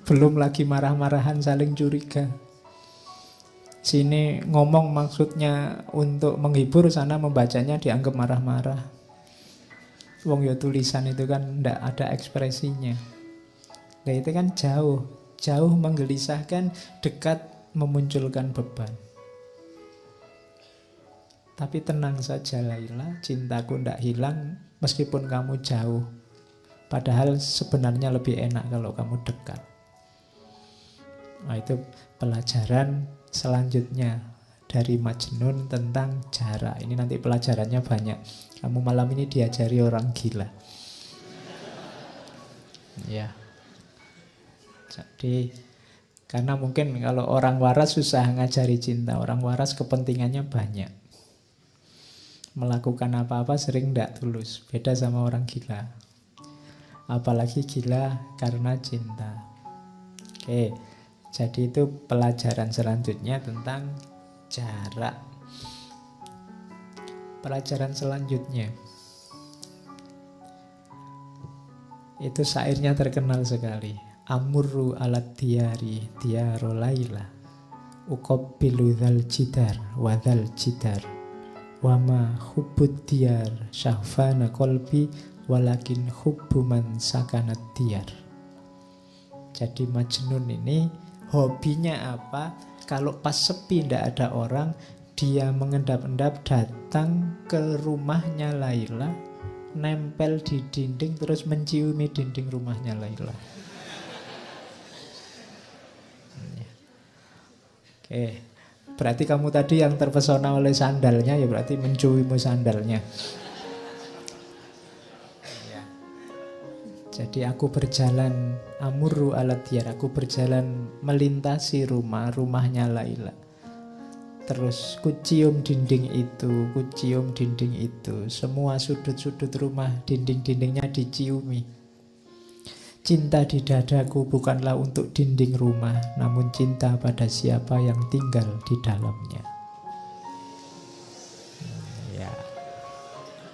Belum lagi marah-marahan, saling curiga. Sini ngomong maksudnya untuk menghibur, sana membacanya dianggap marah-marah. Wong yo tulisan itu kan ndak ada ekspresinya. Nah itu kan jauh, jauh menggelisahkan, dekat memunculkan beban. Tapi tenang saja Laila, cintaku ndak hilang meskipun kamu jauh. Padahal sebenarnya lebih enak kalau kamu dekat. Nah itu pelajaran selanjutnya dari Majnun tentang jarak. Ini nanti pelajarannya banyak. Kamu malam ini diajari orang gila. Ya. Jadi karena mungkin kalau orang waras susah ngajari cinta. Orang waras kepentingannya banyak. Melakukan apa-apa sering tidak tulus. Beda sama orang gila. Apalagi gila karena cinta. Oke. Jadi itu pelajaran selanjutnya tentang jarak. Pelajaran selanjutnya itu syairnya terkenal sekali. Amurru alat diyari diyaro laila uqabbilu dzal jidar wa dzal jidar wa ma hubbud diyar syahfana qalbi walakin hubbu man sakanat diyar. Jadi Majnun ini hobinya apa? Kalau pas sepi tidak ada orang, dia mengendap-endap datang ke rumahnya Laila, nempel di dinding terus menciumi dinding rumahnya Laila. Oke, berarti kamu tadi yang terpesona oleh sandalnya, ya berarti menciumi sandalnya. Jadi aku berjalan amurru alat diyar, aku berjalan melintasi rumahnya Laila. Terus kucium dinding itu, kucium dinding itu. Semua sudut-sudut rumah, dinding-dindingnya diciumi. Cinta di dadaku bukanlah untuk dinding rumah, namun cinta pada siapa yang tinggal di dalamnya. Ya,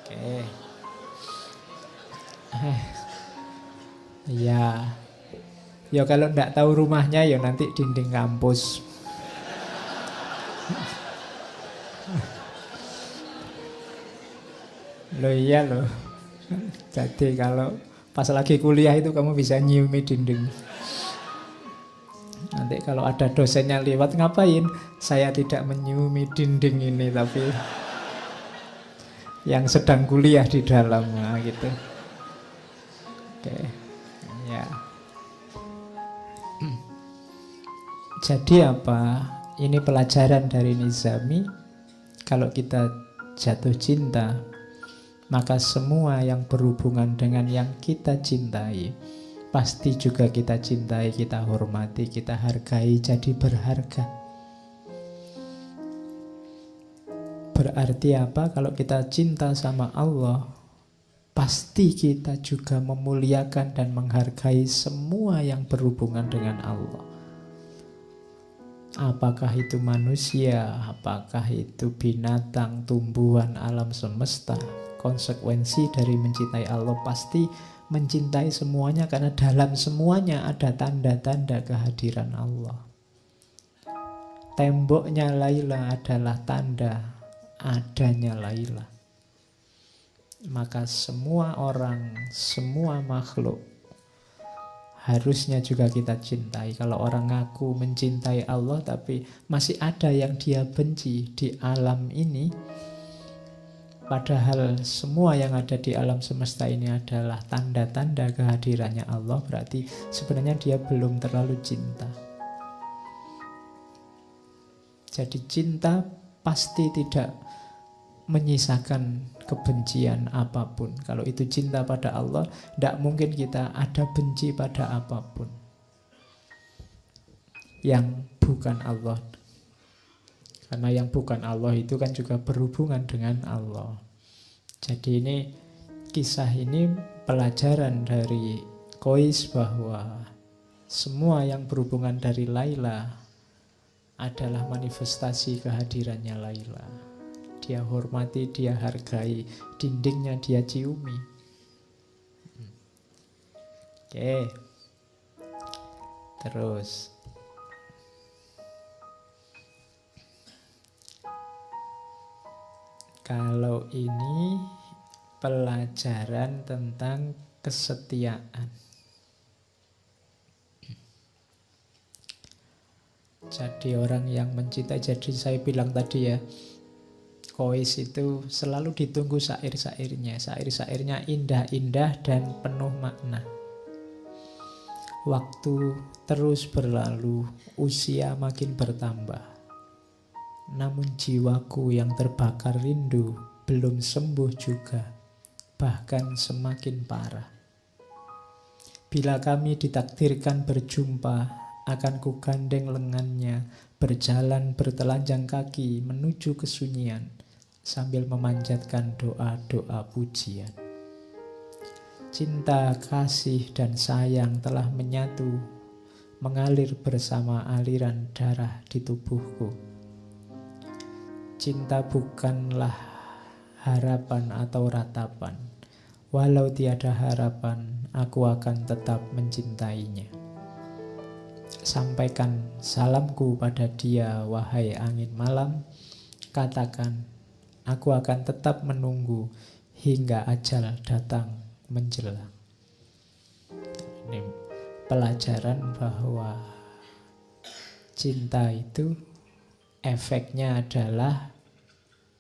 oke. Ya, ya kalau ndak tahu rumahnya ya nanti dinding kampus. Loh iya loh. Jadi kalau pas lagi kuliah itu kamu bisa nyiumi dinding. Nanti kalau ada dosennya lewat, ngapain? Saya tidak menyiumi dinding ini, tapi yang sedang kuliah di dalam, nah, gitu. Oke, ya. Jadi apa? Ini pelajaran dari Nizami. Kalau kita jatuh cinta, maka semua yang berhubungan dengan yang kita cintai pasti juga kita cintai, kita hormati, kita hargai, jadi berharga. Berarti apa? Kalau kita cinta sama Allah, pasti kita juga memuliakan dan menghargai semua yang berhubungan dengan Allah. Apakah itu manusia, apakah itu binatang, tumbuhan, alam semesta. Konsekuensi dari mencintai Allah pasti mencintai semuanya, karena dalam semuanya ada tanda-tanda kehadiran Allah. Temboknya Laila adalah tanda adanya Laila. Maka semua orang, semua makhluk harusnya juga kita cintai. Kalau orang ngaku mencintai Allah tapi masih ada yang dia benci di alam ini, padahal semua yang ada di alam semesta ini adalah tanda-tanda kehadirannya Allah, berarti sebenarnya dia belum terlalu cinta. Jadi cinta pasti tidak menyisakan kebencian apapun. Kalau itu cinta pada Allah, tidak mungkin kita ada benci pada apapun yang bukan Allah. Karena yang bukan Allah itu kan juga berhubungan dengan Allah. Jadi ini, kisah ini pelajaran dari Qais bahwa semua yang berhubungan dari Laila adalah manifestasi kehadirannya Laila. Dia hormati, dia hargai, dindingnya dia ciumi. Oke. Terus Kalau ini pelajaran tentang kesetiaan. Jadi orang yang mencintai, jadi saya bilang tadi ya, Kois itu selalu ditunggu syair-syairnya. Syair-syairnya indah-indah dan penuh makna. Waktu terus berlalu, usia makin bertambah. Namun jiwaku yang terbakar rindu belum sembuh juga, bahkan semakin parah. Bila kami ditakdirkan berjumpa, akan kugandeng lengannya, berjalan bertelanjang kaki menuju kesunyian, sambil memanjatkan doa-doa pujian. Cinta, kasih, dan sayang telah menyatu, mengalir bersama aliran darah di tubuhku. Cinta bukanlah harapan atau ratapan. Walau tiada harapan, aku akan tetap mencintainya. Sampaikan salamku pada dia, wahai angin malam. Katakan, aku akan tetap menunggu hingga ajal datang menjelang. Ini pelajaran bahwa cinta itu efeknya adalah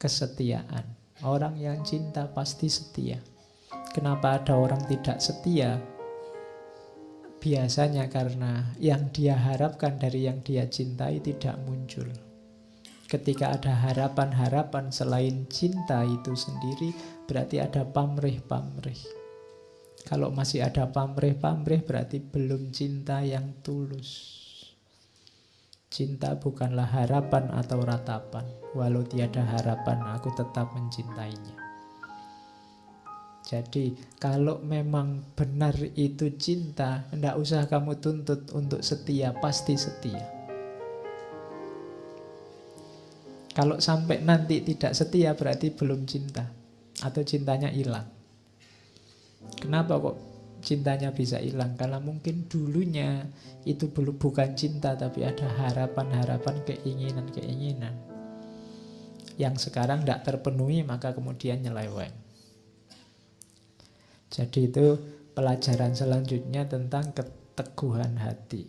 kesetiaan. Orang yang cinta pasti setia. Kenapa ada orang tidak setia? Biasanya karena yang dia harapkan dari yang dia cintai tidak muncul. Ketika ada harapan-harapan selain cinta itu sendiri, berarti ada pamrih-pamrih. Kalau masih ada pamrih-pamrih, berarti belum cinta yang tulus. Cinta bukanlah harapan atau ratapan. Walau tiada harapan, aku tetap mencintainya. Jadi kalau memang benar itu cinta, tidak usah kamu tuntut untuk setia, pasti setia. Kalau sampai nanti tidak setia berarti belum cinta, atau cintanya hilang. Kenapa kok cintanya bisa hilang? Karena mungkin dulunya itu bukan cinta, tapi ada harapan-harapan, keinginan-keinginan yang sekarang tidak terpenuhi, maka kemudian nyeleweng. Jadi itu pelajaran selanjutnya tentang keteguhan hati.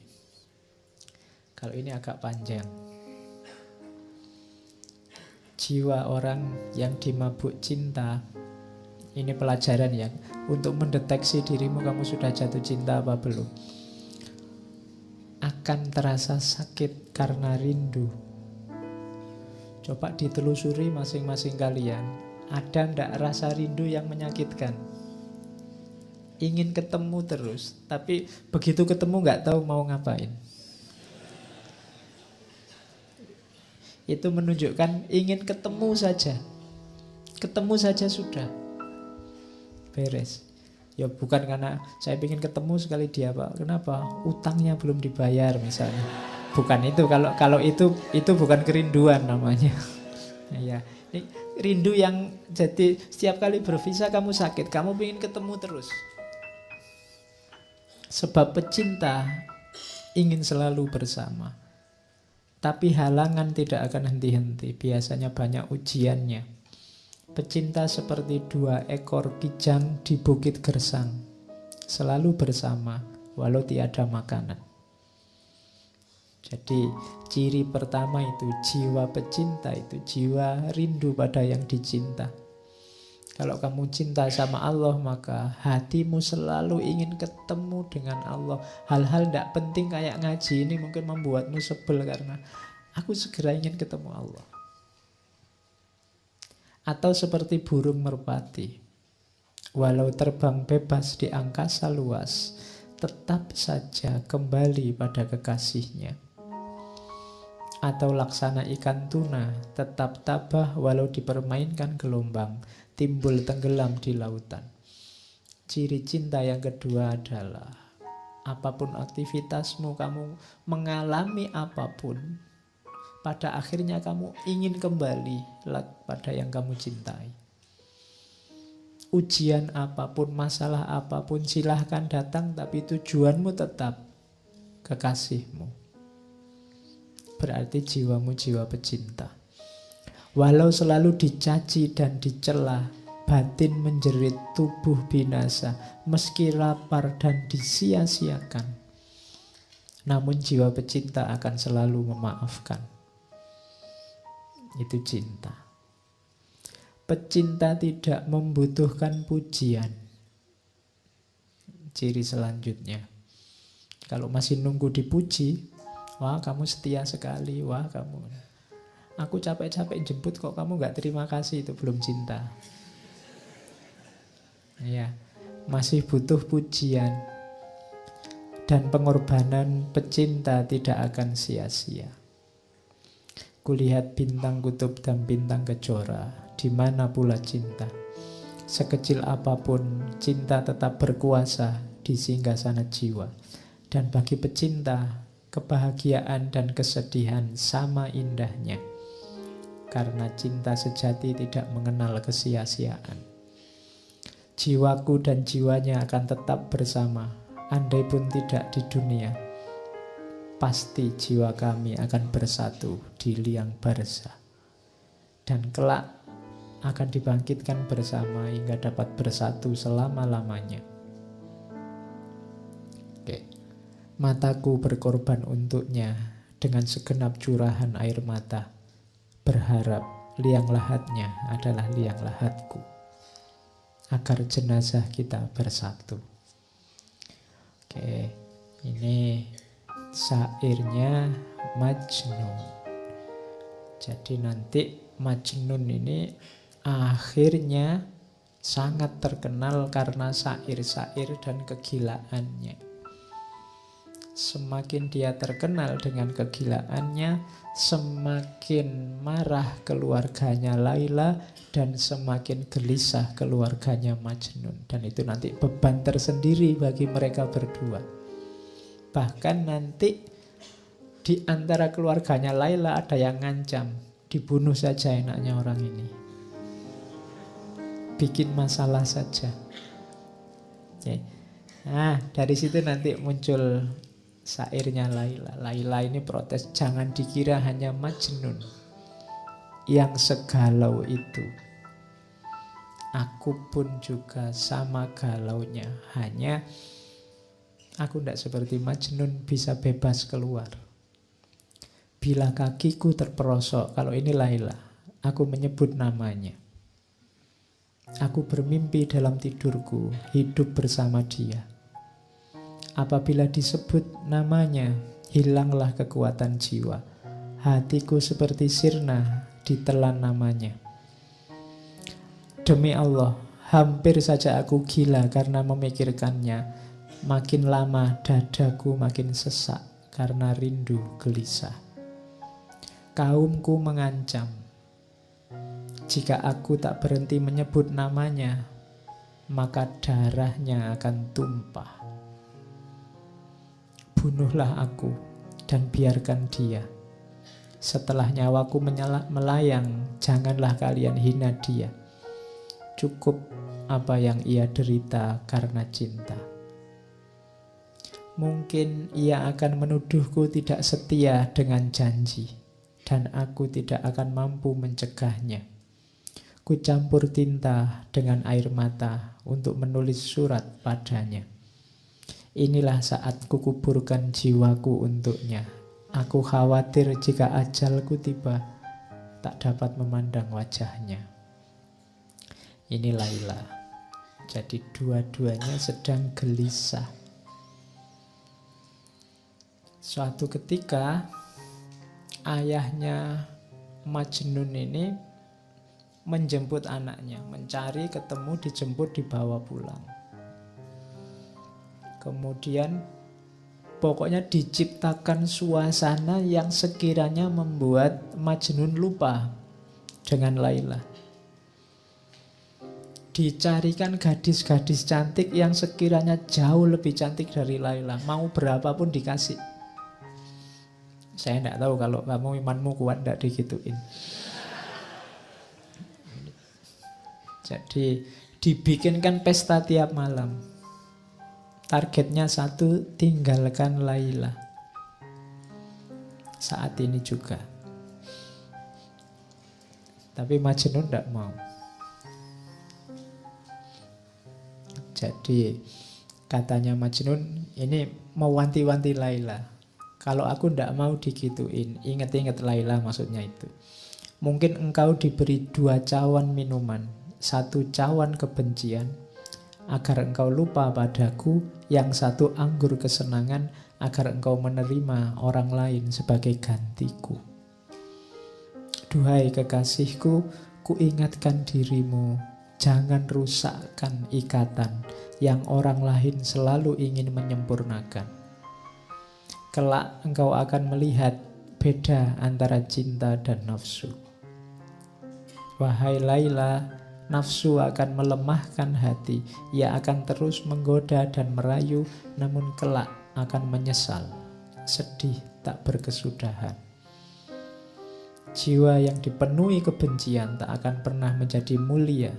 Kalau ini agak panjang. Jiwa orang yang dimabuk cinta, ini pelajaran ya, untuk mendeteksi dirimu kamu sudah jatuh cinta apa belum. Akan terasa sakit karena rindu. Coba ditelusuri masing-masing kalian. Ada ndak rasa rindu yang menyakitkan? Ingin ketemu terus, tapi begitu ketemu nggak tahu mau ngapain. Itu menunjukkan ingin ketemu saja. Ketemu saja sudah beres. Ya bukan karena saya ingin ketemu sekali dia Pak. Kenapa? Utangnya belum dibayar misalnya. Bukan itu. Kalau itu bukan kerinduan namanya. Ya, ini rindu yang jadi setiap kali bervisa kamu sakit, kamu ingin ketemu terus. Sebab pecinta ingin selalu bersama. Tapi halangan tidak akan henti-henti. Biasanya banyak ujiannya. Pecinta seperti dua ekor kijang di bukit gersang. Selalu bersama walau tiada makanan. Jadi ciri pertama itu jiwa pecinta, itu jiwa rindu pada yang dicinta. Kalau kamu cinta sama Allah, maka hatimu selalu ingin ketemu dengan Allah. Hal-hal tidak penting kayak ngaji ini mungkin membuatmu sebel karena aku segera ingin ketemu Allah. Atau seperti burung merpati, walau terbang bebas di angkasa luas, tetap saja kembali pada kekasihnya. Atau laksana ikan tuna, tetap tabah walau dipermainkan gelombang, timbul tenggelam di lautan. Ciri cinta yang kedua adalah apapun aktivitasmu, kamu mengalami apapun, pada akhirnya kamu ingin kembali pada yang kamu cintai. Ujian apapun, masalah apapun, silahkan datang, tapi tujuanmu tetap kekasihmu. Berarti jiwamu jiwa pecinta. Walau selalu dicaci dan dicela, batin menjerit, tubuh binasa, meski lapar dan disia-siakan, namun jiwa pecinta akan selalu memaafkan. Itu cinta. Pecinta tidak membutuhkan pujian. Ciri selanjutnya, kalau masih nunggu dipuji, wah kamu setia sekali, wah kamu, aku capek-capek jemput kok kamu gak terima kasih, itu belum cinta. Ya, masih butuh pujian. Dan pengorbanan pecinta tidak akan sia-sia. Kulihat bintang kutub dan bintang kejora, di mana pula cinta. Sekecil apapun, cinta tetap berkuasa di singgasana jiwa. Dan bagi pecinta, kebahagiaan dan kesedihan sama indahnya. Karena cinta sejati tidak mengenal kesia-siaan. Jiwaku dan jiwanya akan tetap bersama, andai pun tidak di dunia. Pasti jiwa kami akan bersatu di liang barza. Dan kelak akan dibangkitkan bersama hingga dapat bersatu selama-lamanya. Oke. Mataku berkorban untuknya dengan segenap curahan air mata, berharap liang lahatnya adalah liang lahatku, agar jenazah kita bersatu. Oke, ini syairnya Majnun. Jadi nanti Majnun ini akhirnya sangat terkenal karena syair-syair dan kegilaannya. Semakin dia terkenal dengan kegilaannya, semakin marah keluarganya Laila dan semakin gelisah keluarganya Majnun. Dan itu nanti beban tersendiri bagi mereka berdua. Bahkan nanti di antara keluarganya Laila ada yang ngancam, dibunuh saja enaknya orang ini, bikin masalah saja. Oke. Nah, dari situ nanti muncul syairnya Laila. Laila ini protes, jangan dikira hanya Majnun yang segalau itu. Aku pun juga sama galaunya, hanya aku tidak seperti Majnun bisa bebas keluar. Bila kakiku terperosok, kalau ini Laila, aku menyebut namanya. Aku bermimpi dalam tidurku, hidup bersama dia. Apabila disebut namanya, hilanglah kekuatan jiwa. Hatiku seperti sirna ditelan namanya. Demi Allah, hampir saja aku gila karena memikirkannya. Makin lama dadaku makin sesak karena rindu gelisah. Kaumku mengancam, jika aku tak berhenti menyebut namanya, maka darahnya akan tumpah. Bunuhlah aku dan biarkan dia. Setelah nyawaku melayang, janganlah kalian hina dia. Cukup apa yang ia derita karena cinta. Mungkin ia akan menuduhku tidak setia dengan janji, dan aku tidak akan mampu mencegahnya. Ku campur tinta dengan air mata untuk menulis surat padanya. Inilah saat kukuburkan jiwaku untuknya. Aku khawatir jika ajalku tiba, tak dapat memandang wajahnya. Ini Laila. Jadi dua-duanya sedang gelisah. Suatu ketika ayahnya Majnun ini menjemput anaknya, mencari, ketemu, dijemput, dibawa pulang. Kemudian pokoknya diciptakan suasana yang sekiranya membuat Majnun lupa dengan Laila. Dicarikan gadis-gadis cantik yang sekiranya jauh lebih cantik dari Laila. Mau berapapun dikasih. Saya tidak tahu kalau kamu imanmu kuat tidak digituin. Jadi dibikinkan pesta tiap malam. Targetnya satu, tinggalkan Laila. Saat ini juga. Tapi Majnun tidak mau. Jadi katanya Majnun ini mewanti-wanti Laila. Kalau aku tidak mau digituin, ingat-ingat Laila maksudnya itu. Mungkin engkau diberi 2 cawan minuman, 1 cawan kebencian, agar engkau lupa padaku, yang 1 anggur kesenangan, agar engkau menerima orang lain sebagai gantiku. Duhai kekasihku, ku ingatkan dirimu, jangan rusakkan ikatan yang orang lain selalu ingin menyempurnakan. Kelak engkau akan melihat beda antara cinta dan nafsu. Wahai Laila, nafsu akan melemahkan hati. Ia akan terus menggoda dan merayu, namun kelak akan menyesal, sedih tak berkesudahan. Jiwa yang dipenuhi kebencian tak akan pernah menjadi mulia.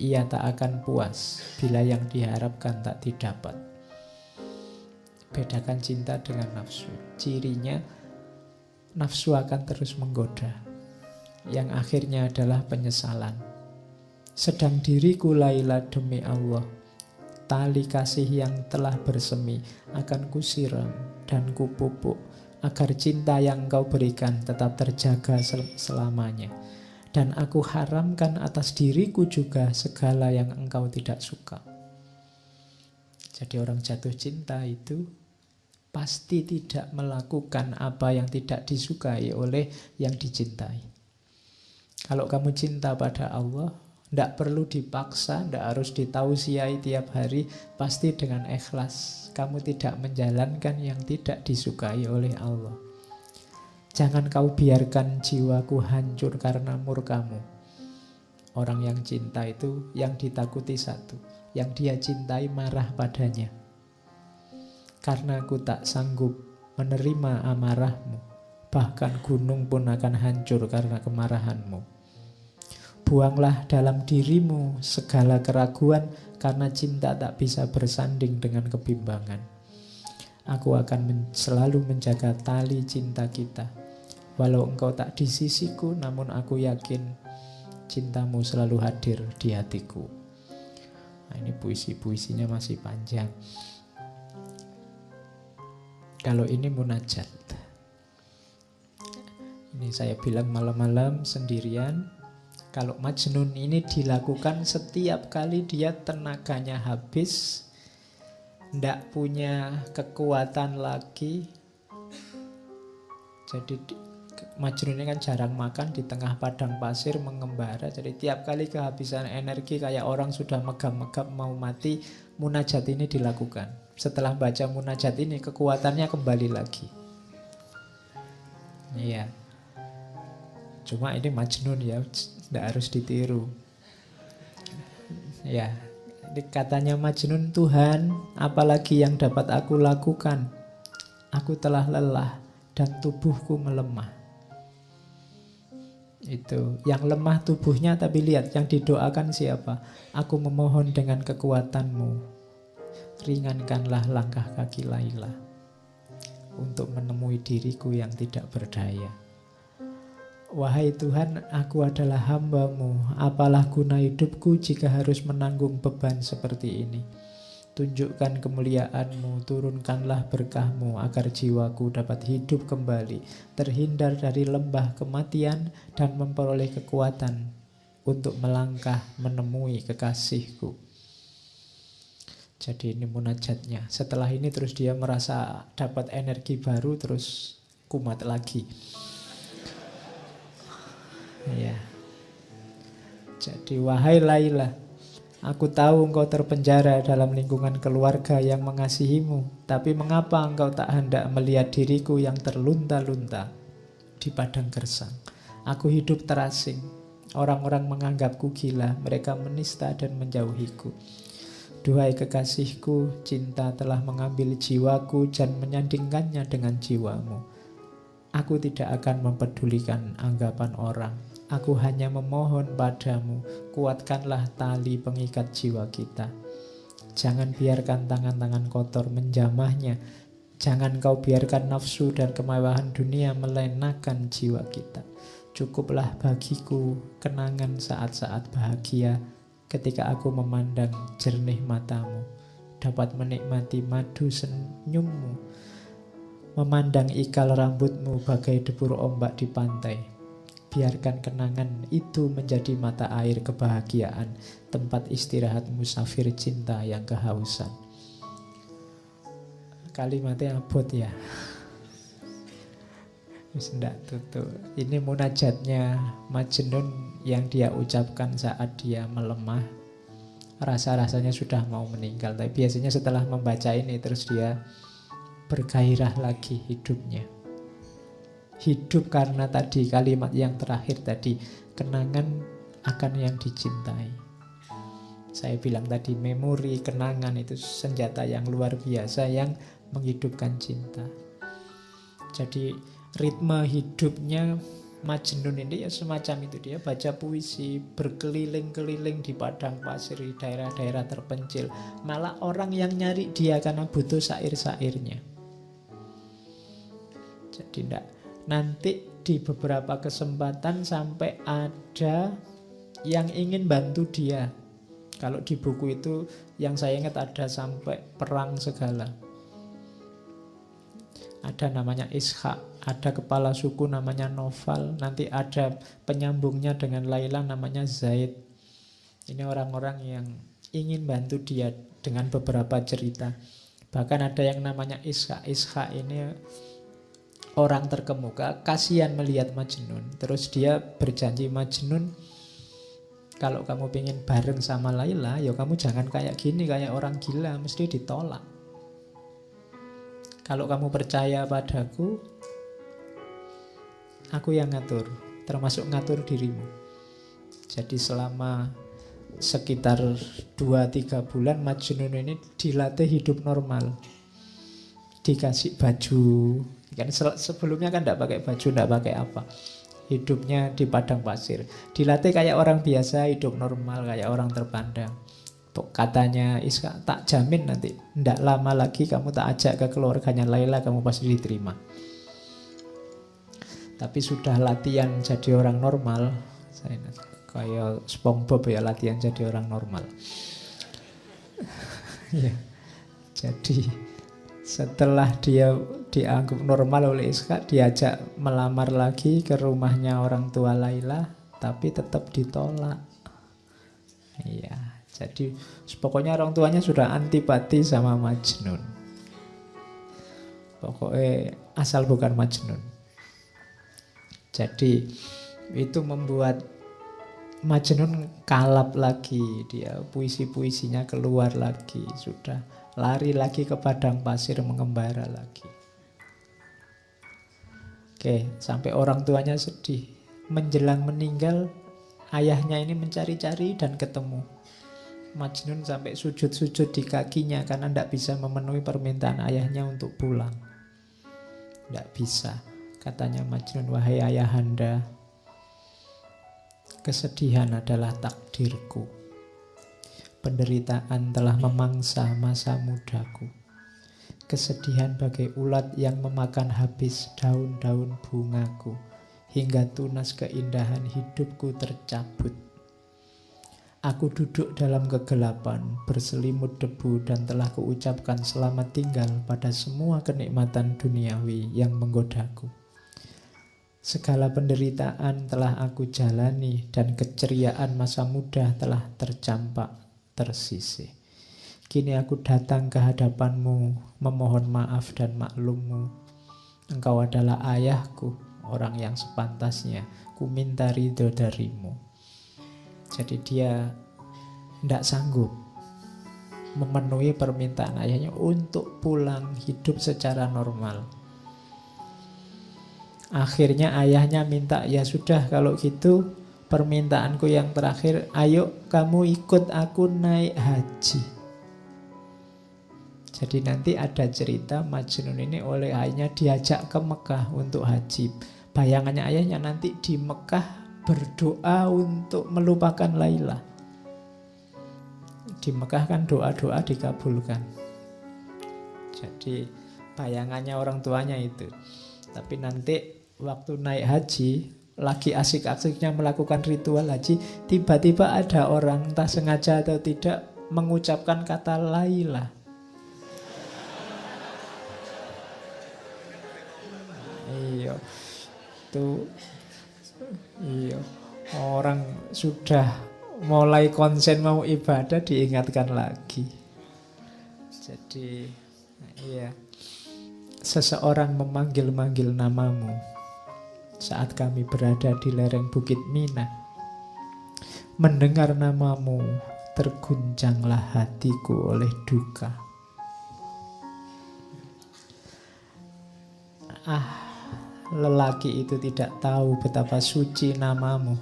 Ia tak akan puas bila yang diharapkan tak didapat. Bedakan cinta dengan nafsu. Cirinya, nafsu akan terus menggoda, yang akhirnya adalah penyesalan. Sedang diriku Laila demi Allah, tali kasih yang telah bersemi akan kusiram dan kupupuk, agar cinta yang engkau berikan tetap terjaga selamanya. Dan aku haramkan atas diriku juga segala yang engkau tidak suka. Jadi orang jatuh cinta itu pasti tidak melakukan apa yang tidak disukai oleh yang dicintai. Kalau kamu cinta pada Allah, tidak perlu dipaksa, tidak harus ditausiai tiap hari, pasti dengan ikhlas. Kamu tidak menjalankan yang tidak disukai oleh Allah. Jangan kau biarkan jiwaku hancur karena murkamu. Orang yang cinta itu yang ditakuti satu, yang dia cintai marah padanya. Karena aku tak sanggup menerima amarahmu, bahkan gunung pun akan hancur karena kemarahanmu. Buanglah dalam dirimu segala keraguan, karena cinta tak bisa bersanding dengan kebimbangan. Aku akan selalu menjaga tali cinta kita. Walau engkau tak di sisiku, namun aku yakin cintamu selalu hadir di hatiku. Nah, ini puisi-puisinya masih panjang. Kalau ini munajat. Ini saya bilang malam-malam sendirian. Kalau Majnun ini dilakukan setiap kali dia tenaganya habis, ndak punya kekuatan lagi. Jadi Majnun ini kan jarang makan, di tengah padang pasir mengembara. Jadi tiap kali kehabisan energi kayak orang sudah megap-megap mau mati, munajat ini dilakukan. Setelah baca munajat ini kekuatannya kembali lagi. Iya. Cuma ini Majnun ya, tidak harus ditiru. Ya, ini katanya Majnun, Tuhan, apalagi yang dapat aku lakukan? Aku telah lelah dan tubuhku melemah. Itu, yang lemah tubuhnya, tapi lihat yang didoakan siapa? Aku memohon dengan kekuatanmu, ringankanlah langkah kaki Laila untuk menemui diriku yang tidak berdaya. Wahai Tuhan, aku adalah hamba-Mu. Apalah guna hidupku jika harus menanggung beban seperti ini? Tunjukkan kemuliaan-Mu, turunkanlah berkah-Mu agar jiwaku dapat hidup kembali, terhindar dari lembah kematian dan memperoleh kekuatan untuk melangkah menemui kekasihku. Jadi ini munajatnya. Setelah ini terus dia merasa dapat energi baru, terus kumat lagi. Ya. Jadi wahai Laila, aku tahu engkau terpenjara dalam lingkungan keluarga yang mengasihimu, tapi mengapa engkau tak hendak melihat diriku yang terlunta-lunta di padang gersang? Aku hidup terasing. Orang-orang menganggapku gila, mereka menista dan menjauhiku. Duhai kekasihku, cinta telah mengambil jiwaku dan menyandingkannya dengan jiwamu. Aku tidak akan mempedulikan anggapan orang. Aku hanya memohon padamu, kuatkanlah tali pengikat jiwa kita. Jangan biarkan tangan-tangan kotor menjamahnya. Jangan kau biarkan nafsu dan kemewahan dunia melenakan jiwa kita. Cukuplah bagiku kenangan saat-saat bahagia ketika aku memandang jernih matamu, dapat menikmati madu senyummu, memandang ikal rambutmu bagai debur ombak di pantai. Biarkan kenangan itu menjadi mata air kebahagiaan, tempat istirahat musafir cinta yang kehausan. Kalimatnya abot ya. Ndak tutup. Ini munajatnya Majnun yang dia ucapkan saat dia melemah. Rasa-rasanya sudah mau meninggal. Tapi biasanya setelah membaca ini terus dia bergairah lagi hidupnya. Hidup karena tadi kalimat yang terakhir tadi, kenangan akan yang dicintai. Saya bilang tadi memori, kenangan itu senjata yang luar biasa yang menghidupkan cinta. Jadi ritme hidupnya Majnun ini ya semacam itu. Dia baca puisi, berkeliling-keliling di padang pasir, di daerah-daerah terpencil. Malah orang yang nyari dia karena butuh syair-syairnya. Jadi nanti di beberapa kesempatan sampai ada yang ingin bantu dia. Kalau di buku itu yang saya ingat ada sampai perang segala. Ada namanya Ishak, ada kepala suku namanya Noval, nanti ada penyambungnya dengan Laila namanya Zaid. Ini orang-orang yang ingin bantu dia dengan beberapa cerita. Bahkan ada yang namanya Ishak. Ishak ini orang terkemuka, kasihan melihat Majnun. Terus dia berjanji, Majnun, kalau kamu pengen bareng sama Laila, ya kamu jangan kayak gini, kayak orang gila, mesti ditolak. Kalau kamu percaya padaku, aku yang ngatur, termasuk ngatur dirimu. Jadi selama sekitar 2-3 bulan Majnun ini dilatih hidup normal. Dikasih baju, kan sebelumnya kan tidak pakai baju, tidak pakai apa. Hidupnya di padang pasir. Dilatih kayak orang biasa, hidup normal, kayak orang terpandang. Katanya Iska, tak jamin nanti tidak lama lagi kamu tak ajak ke keluarganya Laila, kamu pasti diterima. Tapi sudah latihan jadi orang normal. Saya kayak SpongeBob ya, latihan jadi orang normal. Ya. Jadi setelah dia dianggap normal oleh Iska, diajak melamar lagi ke rumahnya orang tua Laila, tapi tetap ditolak. Iya. Jadi pokoknya orang tuanya sudah antipati sama Majnun. Pokoknya asal bukan Majnun. Jadi itu membuat Majnun kalap lagi. Dia puisi-puisinya keluar lagi. Sudah lari lagi ke padang pasir mengembara lagi. Oke, sampai orang tuanya sedih. Menjelang meninggal, ayahnya ini mencari-cari dan ketemu. Majnun sampai sujud-sujud di kakinya karena tidak bisa memenuhi permintaan ayahnya untuk pulang. Tidak bisa. Katanya Majnun, wahai ayahanda, kesedihan adalah takdirku. Penderitaan telah memangsa masa mudaku. Kesedihan bagai ulat yang memakan habis daun-daun bungaku, hingga tunas keindahan hidupku tercabut. Aku duduk dalam kegelapan, berselimut debu, dan telah kuucapkan selamat tinggal pada semua kenikmatan duniawi yang menggodaku. Segala penderitaan telah aku jalani, dan keceriaan masa muda telah tercampak, tersisih. Kini aku datang ke hadapanmu, memohon maaf dan maklummu. Engkau adalah ayahku, orang yang sepantasnya ku minta ridho darimu. Jadi dia tidak sanggup memenuhi permintaan ayahnya untuk pulang hidup secara normal. Akhirnya ayahnya minta, ya sudah kalau gitu permintaanku yang terakhir, ayo kamu ikut aku naik haji. Jadi nanti ada cerita Majnun ini oleh ayahnya diajak ke Mekah untuk haji. Bayangannya ayahnya nanti di Mekah berdoa untuk melupakan Laila. Di Mekah kan doa-doa dikabulkan. Jadi bayangannya orang tuanya itu. Tapi nanti waktu naik haji, lagi asik-asiknya melakukan ritual haji, tiba-tiba ada orang entah sengaja atau tidak mengucapkan kata Laila. Iya. Itu iya. Orang sudah mulai konsen mau ibadah diingatkan lagi. Jadi iya. Seseorang memanggil-manggil namamu saat kami berada di lereng Bukit Mina. Mendengar namamu, terguncanglah hatiku oleh duka. Lelaki itu tidak tahu betapa suci namamu.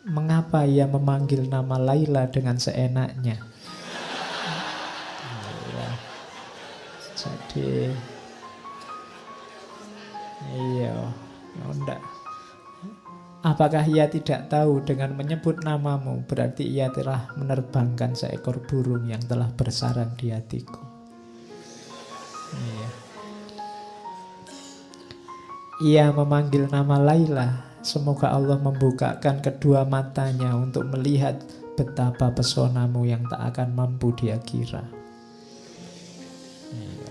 Mengapa ia memanggil nama Laila dengan seenaknya? Iya. Jadi iya, enggak. Apakah ia tidak tahu dengan menyebut namamu berarti ia telah menerbangkan seekor burung yang telah bersarang di hatiku? Iya. Ia memanggil nama Laila. Semoga Allah membukakan kedua matanya untuk melihat betapa pesonamu yang tak akan mampu dia kira. Iya.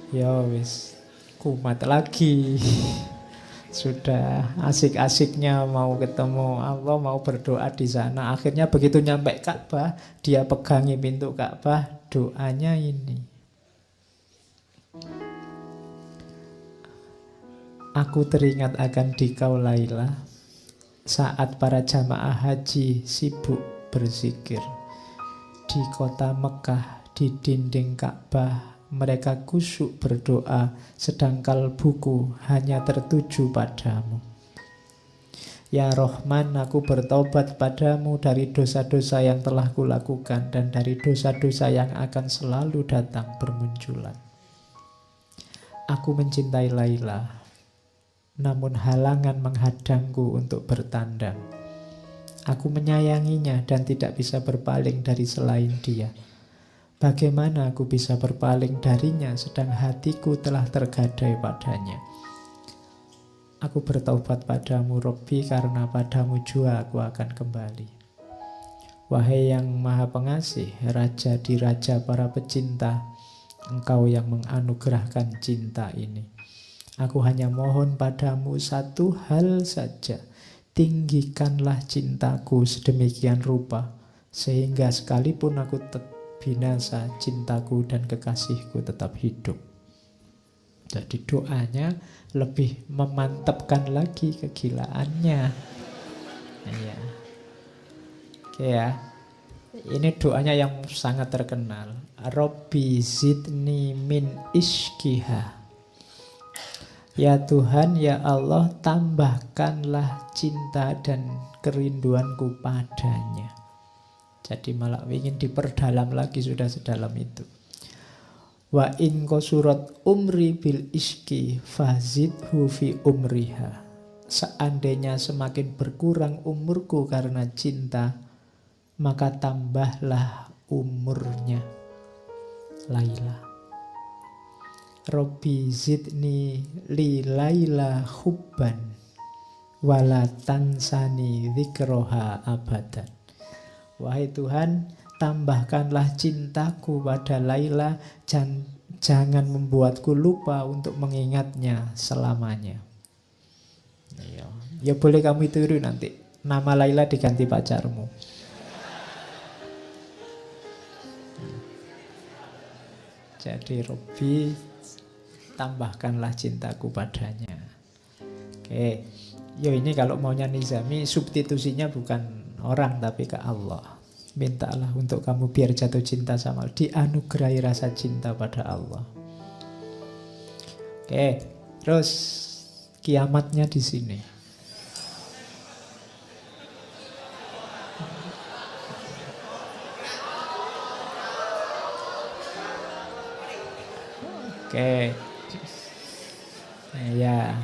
Ya wis, kumat lagi. Sudah asik-asiknya mau ketemu Allah, mau berdoa di sana. Akhirnya begitu nyampe Ka'bah, dia pegangi pintu Ka'bah, doanya ini. Aku teringat akan dikau Laila saat para jamaah haji sibuk berzikir. Di kota Mekah, di dinding Ka'bah, mereka kusyuk berdoa, sedang kalbuku hanya tertuju padamu. Ya Rahman, aku bertobat padamu dari dosa-dosa yang telah kulakukan dan dari dosa-dosa yang akan selalu datang bermunculan. Aku mencintai Laila, namun halangan menghadangku untuk bertandang. Aku menyayanginya dan tidak bisa berpaling dari selain dia. Bagaimana aku bisa berpaling darinya sedang hatiku telah tergadai padanya? Aku bertaubat padamu Robbi, karena padamu jua aku akan kembali. Wahai yang maha pengasih, raja di raja para pecinta, engkau yang menganugerahkan cinta ini. Aku hanya mohon padamu satu hal saja, tinggikanlah cintaku sedemikian rupa, sehingga sekalipun aku binasa, cintaku dan kekasihku tetap hidup. Jadi doanya lebih memantapkan lagi kegilaannya. Iya. Oke ya. Ini doanya yang sangat terkenal. Robbi zidni min ishkiha. Ya Tuhan, ya Allah, tambahkanlah cinta dan kerinduanku padanya. Jadi malah ingin diperdalam lagi, sudah sedalam itu. Wa in qasurat umri bil iski fazidhu fi umriha. Seandainya semakin berkurang umurku karena cinta, maka tambahlah umurnya Laila. Robbi zidni li Laila hubban wala tansani dzikroha abadan. Wahai Tuhan, tambahkanlah cintaku pada Laila, jangan membuatku lupa untuk mengingatnya selamanya. Ya boleh kamu tiru nanti, nama Laila diganti pacarmu. Jadi Robbi, tambahkanlah cintaku padanya. Oke, yo ini kalau maunya Nizami, substitusinya bukan orang tapi ke Allah. Mintalah untuk kamu biar jatuh cinta sama Allah, dianugerahi rasa cinta pada Allah. Oke, terus kiamatnya di sini. Oke. Ya.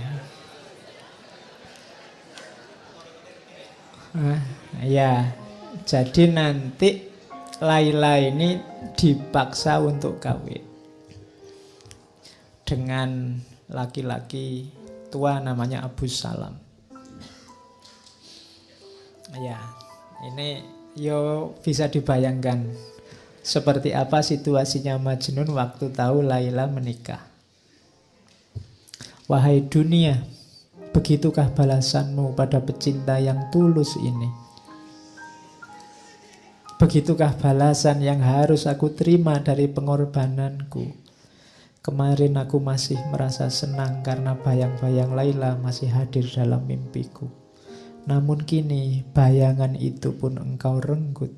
Ya. Jadi nanti Laila ini dipaksa untuk kawin dengan laki-laki tua namanya Abu Salam. Ya, ini yo bisa dibayangkan seperti apa situasinya Majnun waktu tahu Laila menikah. Wahai dunia, begitukah balasanmu pada pecinta yang tulus ini? Begitukah balasan yang harus aku terima dari pengorbananku? Kemarin aku masih merasa senang karena bayang-bayang Laila masih hadir dalam mimpiku. Namun kini bayangan itu pun engkau renggut.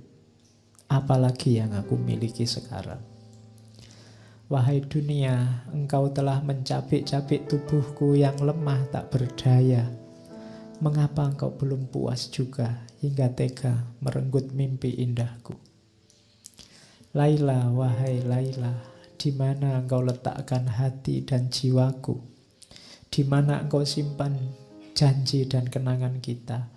Apalagi yang aku miliki sekarang. Wahai dunia, engkau telah mencabik-cabik tubuhku yang lemah tak berdaya. Mengapa engkau belum puas juga hingga tega merenggut mimpi indahku? Laila, wahai Laila, di mana engkau letakkan hati dan jiwaku? Di mana engkau simpan janji dan kenangan kita?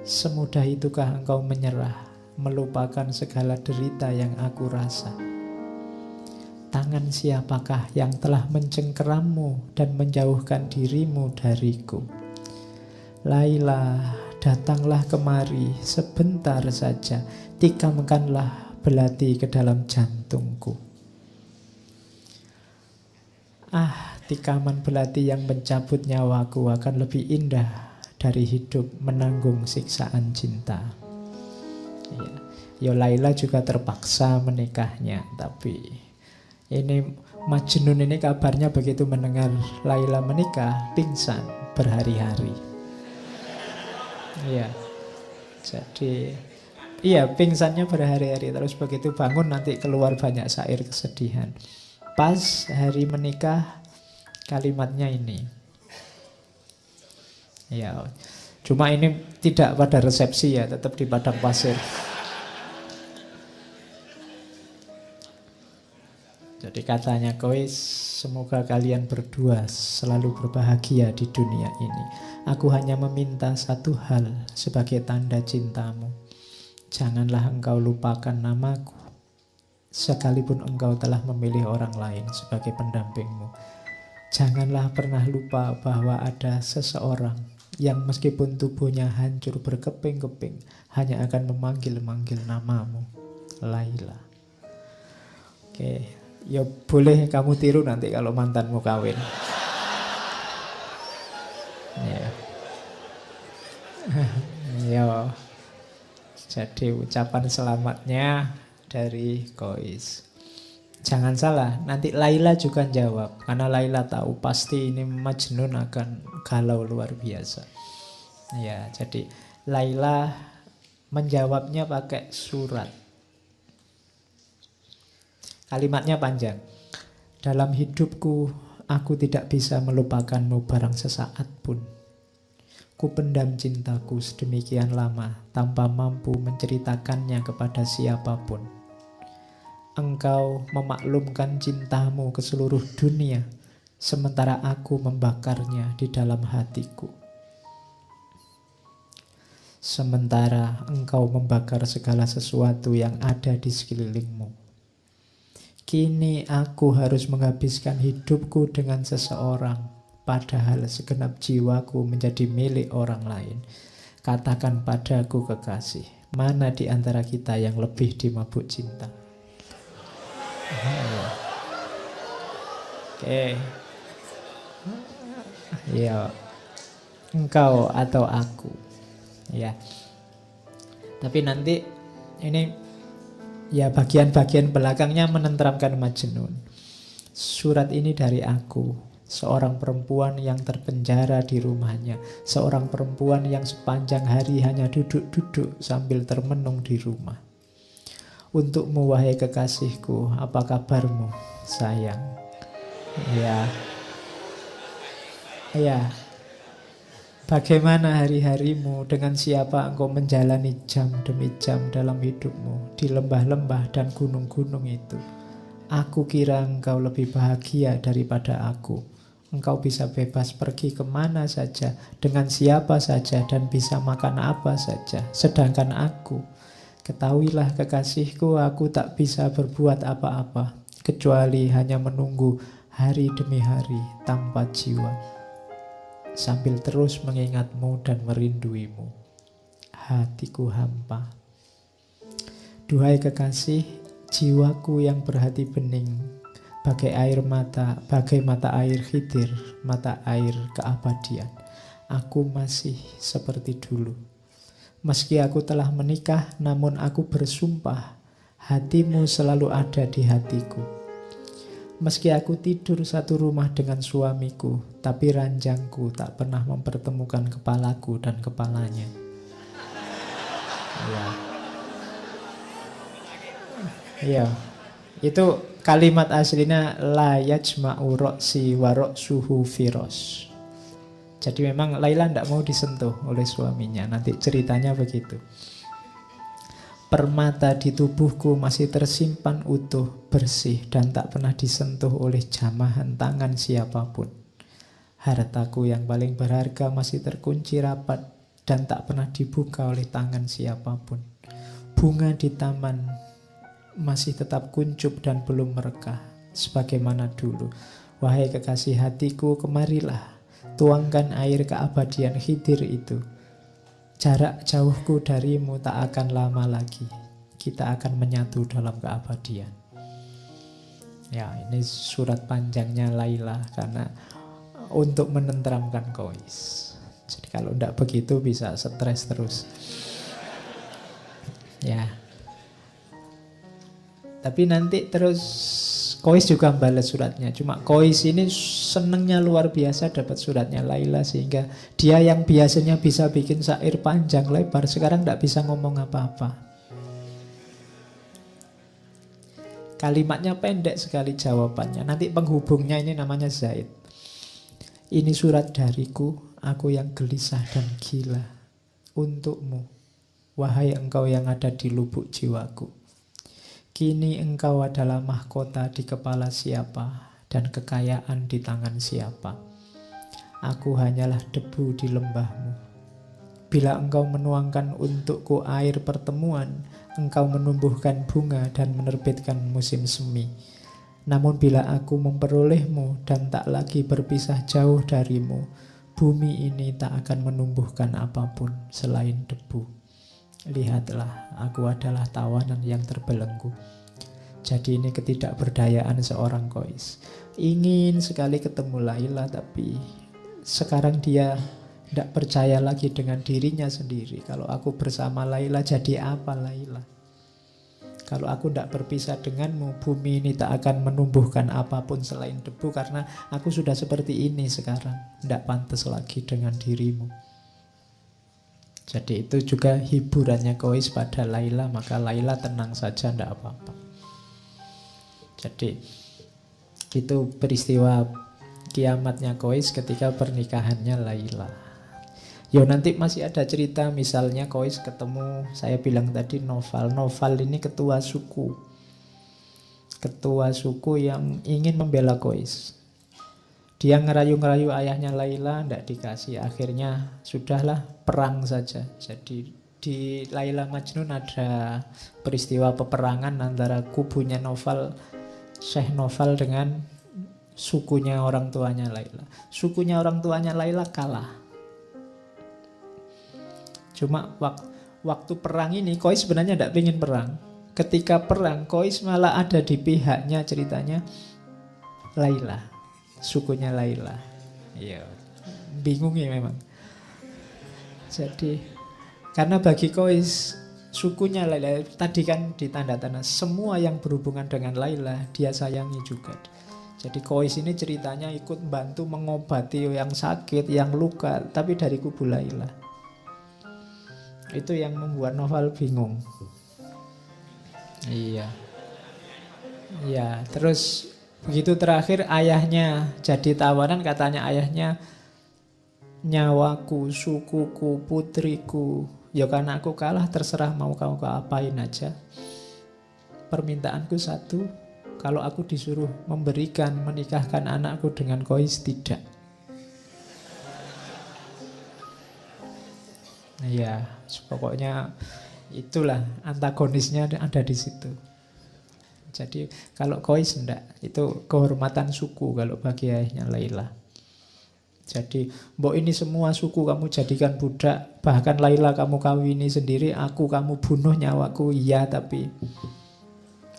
Semudah itukah engkau menyerah, melupakan segala derita yang aku rasa? Tangan siapakah yang telah mencengkerammu dan menjauhkan dirimu dariku? Laila, datanglah kemari sebentar saja, tikamkanlah belati ke dalam jantungku. Tikaman belati yang mencabut nyawaku akan lebih indah dari hidup menanggung siksaan cinta. Ya, Laila juga terpaksa menikahnya, tapi ini Majnun ini kabarnya begitu mendengar Laila menikah, pingsan berhari-hari. Iya, jadi pingsannya berhari-hari. Terus begitu bangun nanti keluar banyak syair kesedihan. Pas hari menikah, kalimatnya ini. Ya, cuma ini tidak pada resepsi ya, tetap di padang pasir. Jadi katanya, Kois, semoga kalian berdua selalu berbahagia di dunia ini. Aku hanya meminta satu hal sebagai tanda cintamu. Janganlah engkau lupakan namaku, sekalipun engkau telah memilih orang lain sebagai pendampingmu. Janganlah pernah lupa bahwa ada seseorang yang meskipun tubuhnya hancur berkeping-keping hanya akan memanggil-manggil namamu, Laila. Oke, ya boleh kamu tiru nanti kalau mantanmu kawin. Ya. Ya. Jadi ucapan selamatnya dari Kois. Jangan salah, nanti Laila juga jawab. Karena Laila tahu pasti ini Majnun akan galau luar biasa. Ya, jadi Laila menjawabnya pakai surat. Kalimatnya panjang. Dalam hidupku, aku tidak bisa melupakanmu barang sesaat pun. Ku pendam cintaku sedemikian lama tanpa mampu menceritakannya kepada siapapun. Engkau memaklumkan cintamu ke seluruh dunia, sementara aku membakarnya di dalam hatiku. Sementara engkau membakar segala sesuatu yang ada di sekelilingmu. Kini aku harus menghabiskan hidupku dengan seseorang, padahal segenap jiwaku menjadi milik orang lain. Katakan padaku kekasih, mana di antara kita yang lebih dimabuk cinta? Oke. Ya, engkau atau aku. Ya. Tapi nanti ini ya bagian-bagian belakangnya menenteramkan Majnun. Surat ini dari aku, seorang perempuan yang terpenjara di rumahnya, seorang perempuan yang sepanjang hari hanya duduk-duduk sambil termenung di rumah. Untukmu wahai kekasihku, apa kabarmu sayang? Ya. Bagaimana hari-harimu? Dengan siapa engkau menjalani jam demi jam dalam hidupmu di lembah-lembah dan gunung-gunung itu? Aku kira engkau lebih bahagia daripada aku. Engkau bisa bebas pergi kemana saja, dengan siapa saja, dan bisa makan apa saja. Sedangkan aku, ketahuilah kekasihku, aku tak bisa berbuat apa-apa, kecuali hanya menunggu hari demi hari tanpa jiwa. sambil terus mengingatmu dan merinduimu. Hatiku hampa. Duhai kekasih, jiwaku yang berhati bening, bagai mata air Khidir, mata air keabadian. Aku masih seperti dulu. Meski aku telah menikah, namun aku bersumpah, hatimu selalu ada di hatiku. Meski aku tidur satu rumah dengan suamiku, tapi ranjangku tak pernah mempertemukan kepalaku dan kepalanya. Ya. Iya. Itu kalimat aslinya la yajma'u ra'si wa ra'suhu firos. Jadi memang Laila tidak mau disentuh oleh suaminya. Nanti ceritanya begitu. Permata di tubuhku masih tersimpan utuh, bersih, dan tak pernah disentuh oleh jamahan tangan siapapun. Hartaku yang paling berharga masih terkunci rapat dan tak pernah dibuka oleh tangan siapapun. Bunga di taman masih tetap kuncup dan belum merekah sebagaimana dulu. Wahai kekasih hatiku, kemarilah, tuangkan air keabadian Khidir itu. Jarak jauhku darimu tak akan lama lagi. Kita akan menyatu dalam keabadian. Ya, ini surat panjangnya Laila karena untuk menenteramkan Qais. Jadi kalau tidak begitu bisa stres terus. Ya. Tapi nanti terus Qais juga balas suratnya. Cuma Qais ini senengnya luar biasa dapat suratnya Laila, sehingga dia yang biasanya bisa bikin syair panjang lebar sekarang tidak bisa ngomong apa-apa. Kalimatnya pendek sekali jawabannya. Nanti penghubungnya ini namanya Zaid. Ini surat dariku, aku yang gelisah dan gila. Untukmu, wahai engkau yang ada di lubuk jiwaku. Kini engkau adalah mahkota di kepala siapa dan kekayaan di tangan siapa. Aku hanyalah debu di lembahmu. Bila engkau menuangkan untukku air pertemuan, engkau menumbuhkan bunga dan menerbitkan musim semi. Namun bila aku memperolehmu dan tak lagi berpisah jauh darimu, bumi ini tak akan menumbuhkan apapun selain debu. Lihatlah, aku adalah tawanan yang terbelenggu. Jadi ini ketidakberdayaan seorang Qais. Ingin sekali ketemu Laila, tapi sekarang dia tidak percaya lagi dengan dirinya sendiri. Kalau aku bersama Laila, jadi apa Laila? Kalau aku tidak berpisah denganmu, bumi ini tak akan menumbuhkan apapun selain debu, karena aku sudah seperti ini sekarang. Tidak pantas lagi dengan dirimu. Jadi itu juga hiburannya Qais pada Laila, maka Laila tenang saja, tidak apa-apa. Jadi itu peristiwa kiamatnya Qais ketika pernikahannya Laila. Ya nanti masih ada cerita, misalnya Qais ketemu, saya bilang tadi Noval. Noval ini ketua suku. Ketua suku yang ingin membela Qais. Dia ngerayu-ngerayu ayahnya Laila, tidak dikasih. Akhirnya sudahlah, perang saja. Jadi di Laila Majnun ada peristiwa peperangan antara kubunya Noval, Syekh Noval dengan sukunya orang tuanya Laila. Sukunya orang tuanya Laila kalah. Cuma waktu perang ini Qais sebenarnya tidak ingin perang. Ketika perang Qais malah ada di pihaknya, ceritanya Laila, sukunya Laila. Iya, bingung ya memang. Jadi karena bagi Qais sukunya Laila tadi kan ditanda-tanda semua yang berhubungan dengan Laila dia sayangi juga. Jadi Qais ini ceritanya ikut bantu mengobati yang sakit, yang luka, tapi dari kubu Laila. Itu yang membuat Noval bingung. Iya. Ya, terus begitu terakhir ayahnya jadi tawanan, katanya ayahnya, nyawaku, sukuku, putriku, ya karena aku kalah terserah mau kamu apain aja. Permintaanku satu, kalau aku disuruh memberikan, menikahkan anakku dengan Qais, tidak. Ya, pokoknya itulah antagonisnya ada di situ. Jadi kalau Qais enggak, itu kehormatan suku kalau bagi ayahnya Laila. Jadi, mbok ini semua suku kamu jadikan budak, bahkan Laila kamu kawini sendiri, aku kamu bunuh nyawaku, iya, tapi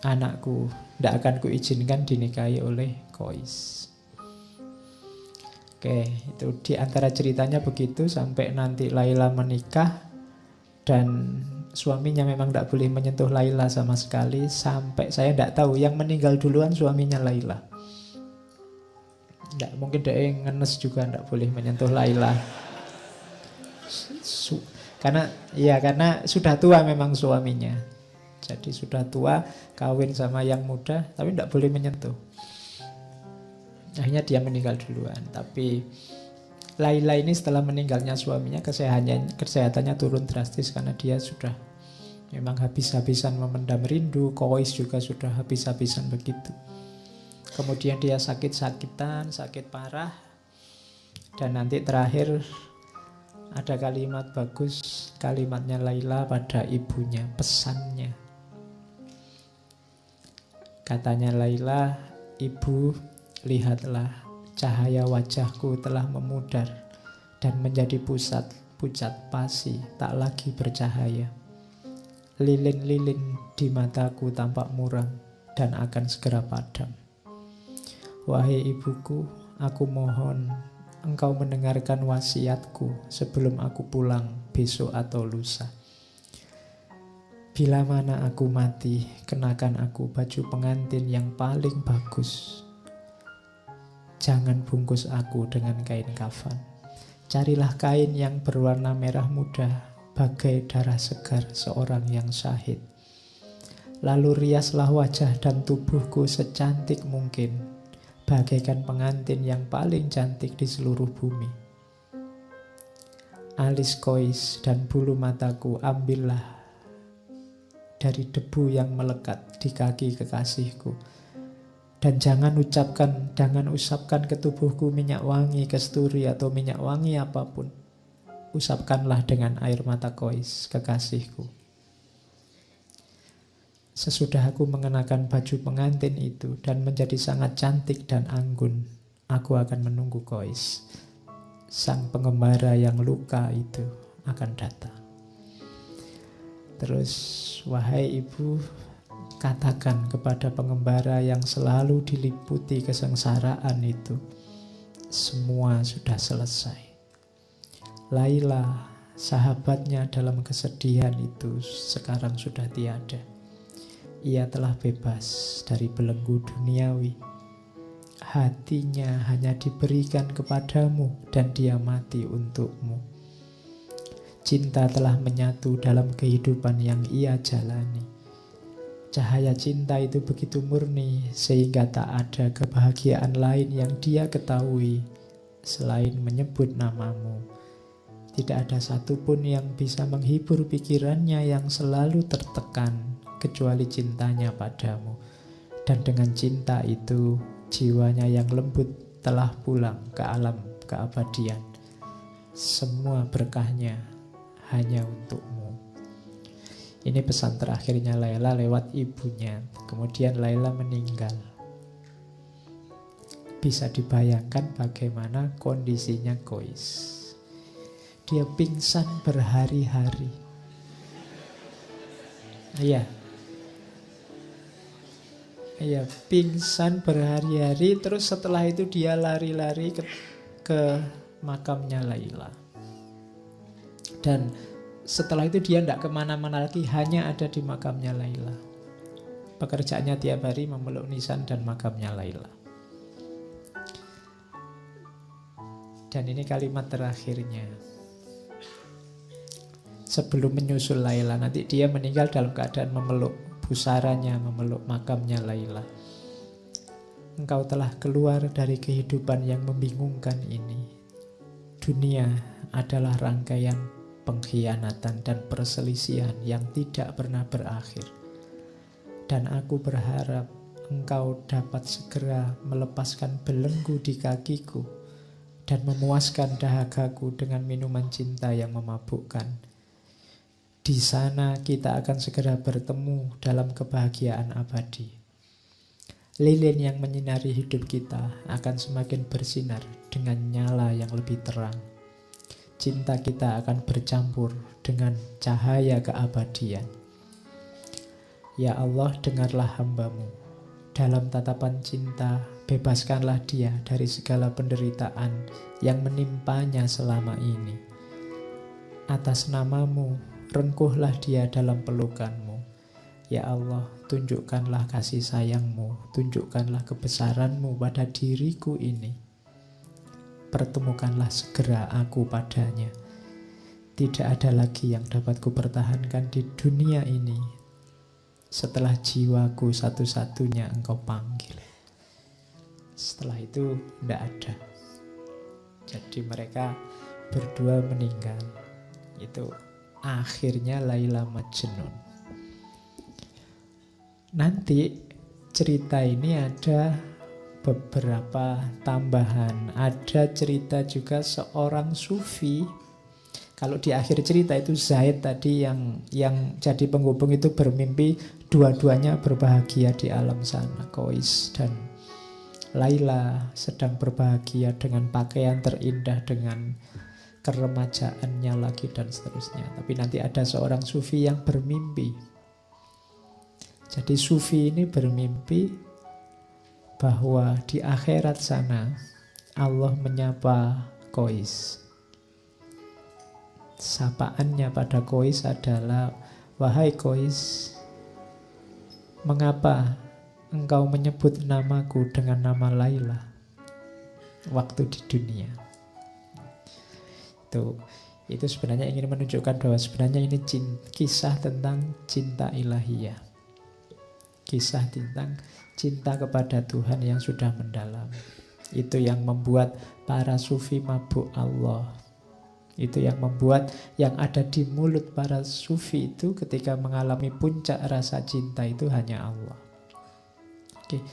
anakku tidak akan kuizinkan dinikahi oleh Qais. Oke, itu di antara ceritanya begitu sampai nanti Laila menikah dan suaminya memang tidak boleh menyentuh Laila sama sekali sampai saya tidak tahu yang meninggal duluan suaminya Laila. Tidak mungkin dia ngenes juga tidak boleh menyentuh Laila. Karena sudah tua memang suaminya. Jadi sudah tua, kawin sama yang muda, tapi tidak boleh menyentuh. Akhirnya dia meninggal duluan. Tapi Laila ini setelah meninggalnya suaminya kesehatannya turun drastis karena dia sudah memang habis-habisan memendam rindu. Qais juga sudah habis-habisan begitu. Kemudian dia sakit-sakitan, sakit parah. Dan nanti terakhir ada kalimat bagus, kalimatnya Laila pada ibunya, pesannya. Katanya Laila, ibu, lihatlah, cahaya wajahku telah memudar dan menjadi pucat pasi, tak lagi bercahaya. Lilin-lilin di mataku tampak muram dan akan segera padam. Wahai ibuku, aku mohon engkau mendengarkan wasiatku sebelum aku pulang besok atau lusa. Bila mana aku mati, kenakan aku baju pengantin yang paling bagus. Jangan bungkus aku dengan kain kafan. Carilah kain yang berwarna merah muda, bagai darah segar seorang yang syahid. Lalu riaslah wajah dan tubuhku secantik mungkin, bagaikan pengantin yang paling cantik di seluruh bumi. Alis Qais dan bulu mataku ambillah dari debu yang melekat di kaki kekasihku. Dan jangan usapkan ke tubuhku minyak wangi kasturi atau minyak wangi apapun. Usapkanlah dengan air mata Qais, kekasihku. Sesudah aku mengenakan baju pengantin itu dan menjadi sangat cantik dan anggun, aku akan menunggu Qais. Sang pengembara yang luka itu akan datang. Terus, wahai ibu, katakan kepada pengembara yang selalu diliputi kesengsaraan itu, semua sudah selesai. Laila, sahabatnya dalam kesedihan itu, sekarang sudah tiada. Ia telah bebas dari belenggu duniawi. Hatinya hanya diberikan kepadamu dan dia mati untukmu. Cinta telah menyatu dalam kehidupan yang ia jalani. Cahaya cinta itu begitu murni sehingga tak ada kebahagiaan lain yang dia ketahui selain menyebut namamu. Tidak ada satupun yang bisa menghibur pikirannya yang selalu tertekan kecuali cintanya padamu. Dan dengan cinta itu jiwanya yang lembut telah pulang ke alam keabadian. Semua berkahnya hanya untukmu. Ini pesan terakhirnya Laila lewat ibunya. Kemudian Laila meninggal. Bisa dibayangkan bagaimana kondisinya Qais. Dia pingsan berhari-hari. Iya, pingsan berhari-hari. Terus setelah itu dia lari-lari ke makamnya Laila. Dan setelah itu dia tidak kemana-mana lagi, hanya ada di makamnya Laila. Pekerjaannya tiap hari memeluk nisan dan makamnya Laila. Dan ini kalimat terakhirnya. Sebelum menyusul Laila, nanti dia meninggal dalam keadaan memeluk pusaranya, memeluk makamnya Laila. Engkau telah keluar dari kehidupan yang membingungkan ini. Dunia adalah rangkaian pengkhianatan dan perselisihan yang tidak pernah berakhir. Dan aku berharap engkau dapat segera melepaskan belenggu di kakiku dan memuaskan dahagaku dengan minuman cinta yang memabukkan. Di sana kita akan segera bertemu dalam kebahagiaan abadi. Lilin yang menyinari hidup kita akan semakin bersinar dengan nyala yang lebih terang. Cinta kita akan bercampur dengan cahaya keabadian. Ya Allah, dengarlah hamba-Mu. Dalam tatapan cinta, bebaskanlah dia dari segala penderitaan yang menimpanya selama ini. Atas nama-Mu, rengkuhlah dia dalam pelukan-Mu. Ya Allah, tunjukkanlah kasih sayang-Mu, tunjukkanlah kebesaran-Mu pada diriku ini. Pertemukanlah segera aku padanya. Tidak ada lagi yang dapat kupertahankan di dunia ini setelah jiwaku satu-satunya Engkau panggil. Setelah itu tidak ada. Jadi mereka berdua meninggal. Itu akhirnya Laila Majnun. Nanti cerita ini ada beberapa tambahan. Ada cerita juga seorang sufi. Kalau di akhir cerita itu Zaid tadi yang jadi penghubung itu bermimpi dua-duanya berbahagia di alam sana. Qais dan Laila sedang berbahagia dengan pakaian terindah, dengan keremajaannya lagi dan seterusnya. Tapi nanti ada seorang sufi yang bermimpi. Jadi sufi ini bermimpi bahwa di akhirat sana Allah menyapa Qais. Sapaannya pada Qais adalah, wahai Qais, mengapa engkau menyebut namaku dengan nama Laila waktu di dunia? Itu sebenarnya ingin menunjukkan bahwa sebenarnya ini kisah tentang cinta ilahiyah. Kisah tentang cinta kepada Tuhan yang sudah mendalam. Itu yang membuat para sufi mabuk Allah. Itu yang membuat yang ada di mulut para sufi itu ketika mengalami puncak rasa cinta itu hanya Allah. Oke.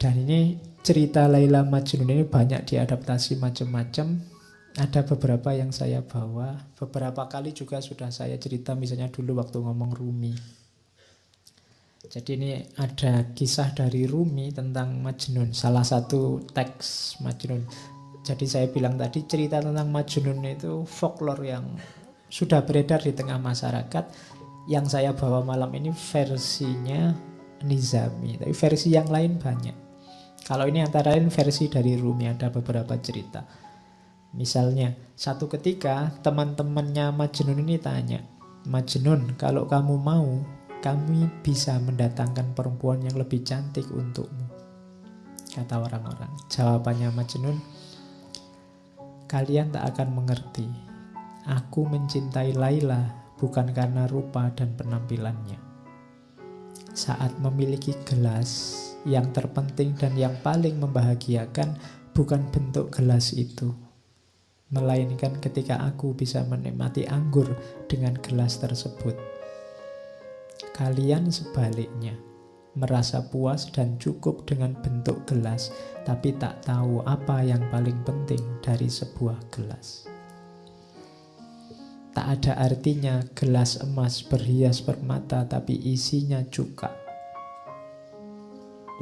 Dan ini cerita Laila Majnun ini banyak diadaptasi macam-macam. Ada beberapa yang saya bawa. Beberapa kali juga sudah saya cerita, misalnya dulu waktu ngomong Rumi. Jadi ini ada kisah dari Rumi tentang Majnun, salah satu teks Majnun. Jadi saya bilang tadi cerita tentang Majnun itu folklore yang sudah beredar di tengah masyarakat. Yang saya bawa malam ini versinya Nizami, tapi versi yang lain banyak. Kalau ini antara lain versi dari Rumi, ada beberapa cerita. Misalnya, satu ketika teman-temannya Majnun ini tanya, Majnun, kalau kamu mau, kami bisa mendatangkan perempuan yang lebih cantik untukmu, kata orang-orang. Jawabannya Majnun, kalian tak akan mengerti. Aku mencintai Laila bukan karena rupa dan penampilannya. Saat memiliki gelas, yang terpenting dan yang paling membahagiakan bukan bentuk gelas itu, melainkan ketika aku bisa menikmati anggur dengan gelas tersebut. Kalian sebaliknya, merasa puas dan cukup dengan bentuk gelas, tapi tak tahu apa yang paling penting dari sebuah gelas. Tak ada artinya gelas emas berhias permata tapi isinya cuka.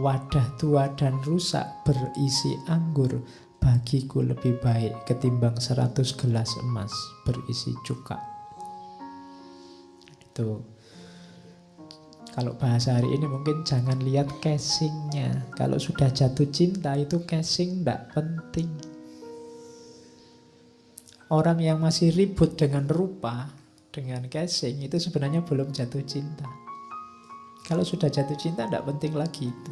Wadah tua dan rusak berisi anggur bagiku lebih baik ketimbang 100 gelas emas berisi cuka. Itu. Kalau bahasa hari ini mungkin jangan lihat casingnya. Kalau sudah jatuh cinta itu casing tidak penting. Orang yang masih ribut dengan rupa, dengan casing, itu sebenarnya belum jatuh cinta. Kalau sudah jatuh cinta tidak penting lagi itu.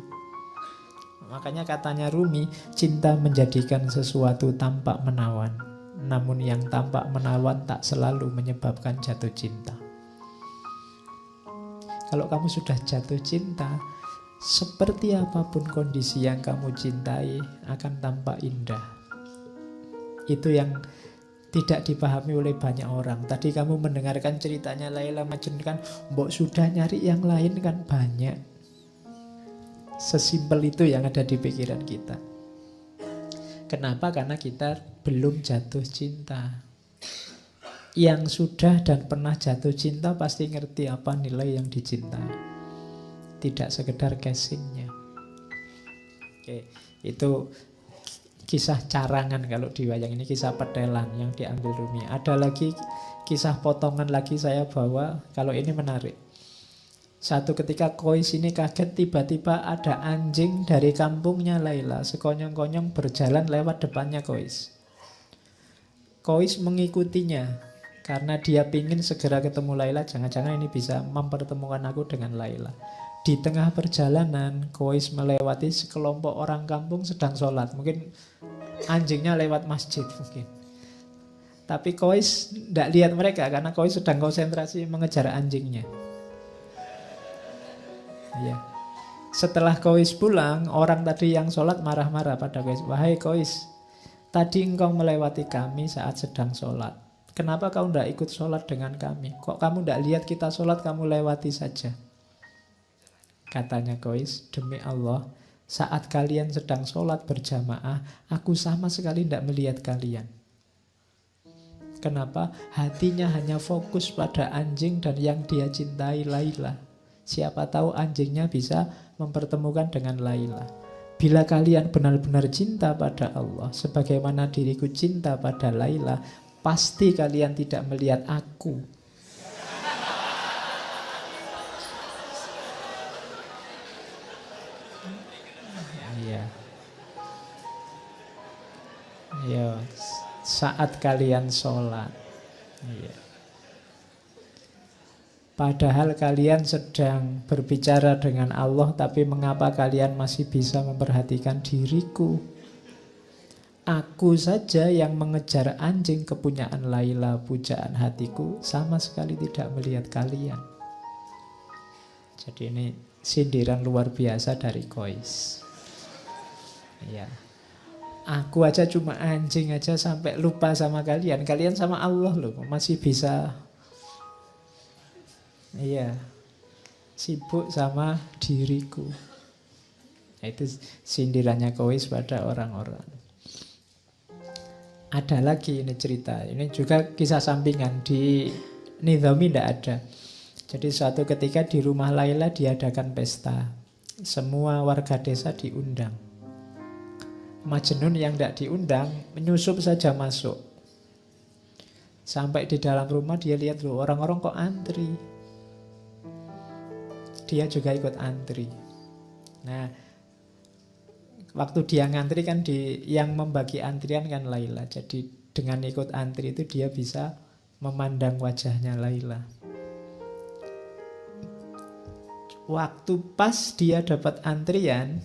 Makanya katanya Rumi, cinta menjadikan sesuatu tampak menawan. Namun yang tampak menawan tak selalu menyebabkan jatuh cinta. Kalau kamu sudah jatuh cinta, seperti apapun kondisi yang kamu cintai akan tampak indah. Itu yang tidak dipahami oleh banyak orang. Tadi kamu mendengarkan ceritanya Laila Majnun kan, mbok sudah nyari yang lain kan banyak. Sesimpel itu yang ada di pikiran kita. Kenapa? Karena kita belum jatuh cinta. Yang sudah dan pernah jatuh cinta pasti ngerti apa nilai yang dicintai. Tidak sekedar casingnya. Oke, itu kisah carangan kalau di wayang ini, kisah petelan yang diambil Rumi. Ada lagi kisah potongan lagi saya bawa, kalau ini menarik. Satu ketika Kois ini kaget, tiba-tiba ada anjing dari kampungnya Laila sekonyong-konyong berjalan lewat depannya Kois. Kois mengikutinya karena dia pingin segera ketemu Laila. Jangan-jangan ini bisa mempertemukan aku dengan Laila. Di tengah perjalanan, Kois melewati sekelompok orang kampung sedang sholat. Mungkin anjingnya lewat masjid mungkin. Tapi Kois tidak lihat mereka karena Kois sedang konsentrasi mengejar anjingnya. Ya. Setelah Kois pulang, orang tadi yang sholat marah-marah pada Kois. Wahai Kois, tadi engkau melewati kami saat sedang sholat. Kenapa kau tidak ikut sholat dengan kami? Kok kamu tidak lihat kita sholat, kamu lewati saja? Katanya Kois, demi Allah, saat kalian sedang sholat berjamaah, aku sama sekali tidak melihat kalian. Kenapa? Hatinya hanya fokus pada anjing dan yang dia cintai, Laila. Siapa tahu anjingnya bisa mempertemukan dengan Laila. Bila kalian benar-benar cinta pada Allah, sebagaimana diriku cinta pada Laila, pasti kalian tidak melihat aku. Ya, saat kalian sholat. Ya. Padahal kalian sedang berbicara dengan Allah, tapi mengapa kalian masih bisa memperhatikan diriku? Aku saja yang mengejar anjing kepunyaan Laila, pujaan hatiku, sama sekali tidak melihat kalian. Jadi ini sindiran luar biasa dari Kois. Ya. Aku aja cuma anjing aja sampai lupa sama kalian. Kalian sama Allah loh, masih bisa sibuk sama diriku. Itu sindirannya Kois pada orang-orang. Ada lagi ini cerita. Ini juga kisah sampingan. Di Nizami tidak ada. Jadi suatu ketika di rumah Laila diadakan pesta. Semua warga desa diundang. Majnun yang tidak diundang menyusup saja masuk. Sampai di dalam rumah dia lihat loh, orang-orang kok antri. Dia juga ikut antri. Nah, waktu dia ngantri kan yang membagi antrian kan Laila. Jadi dengan ikut antri itu dia bisa memandang wajahnya Laila. Waktu pas dia dapat antrian,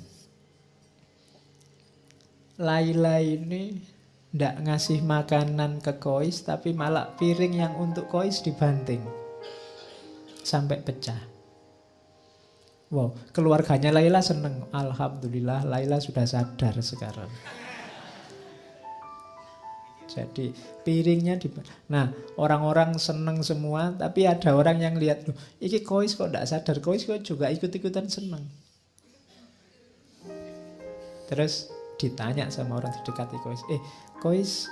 Laila ini tidak ngasih makanan ke Kois, tapi malah piring yang untuk Kois dibanting sampai pecah. Wow, keluarganya Laila seneng. Alhamdulillah Laila sudah sadar sekarang. Jadi piringnya Nah, orang-orang seneng semua, tapi ada orang yang lihat, loh, iki Kois kok tidak sadar. Kois kok juga ikut-ikutan seneng. Terus ditanya sama orang terdekati Kois, Kois,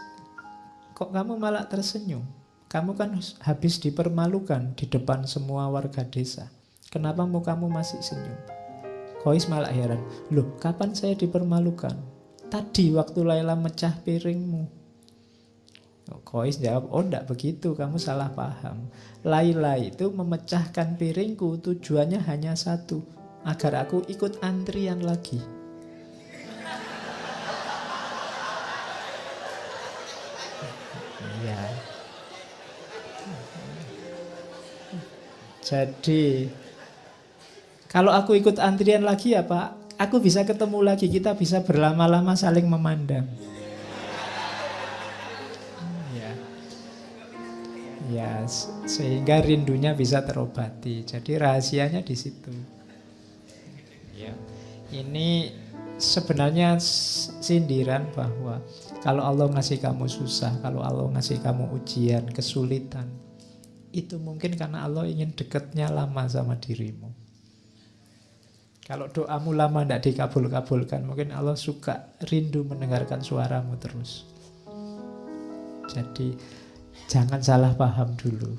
kok kamu malah tersenyum? Kamu kan habis dipermalukan di depan semua warga desa. Kenapa mukamu masih senyum? Kois malah heran, loh kapan saya dipermalukan? Tadi waktu Laila mecah piringmu. Kois jawab, oh enggak begitu, kamu salah paham. Laila itu memecahkan piringku tujuannya hanya satu, agar aku ikut antrian lagi. Jadi kalau aku ikut antrian lagi ya Pak, aku bisa ketemu lagi, kita bisa berlama-lama saling memandang. Ya, sehingga rindunya bisa terobati. Jadi rahasianya di situ. Ya. Ini sebenarnya sindiran bahwa kalau Allah ngasih kamu susah, kalau Allah ngasih kamu ujian, kesulitan, itu mungkin karena Allah ingin dekatnya lama sama dirimu. Kalau doamu lama tidak dikabul-kabulkan, mungkin Allah suka rindu mendengarkan suaramu terus. Jadi jangan salah paham dulu.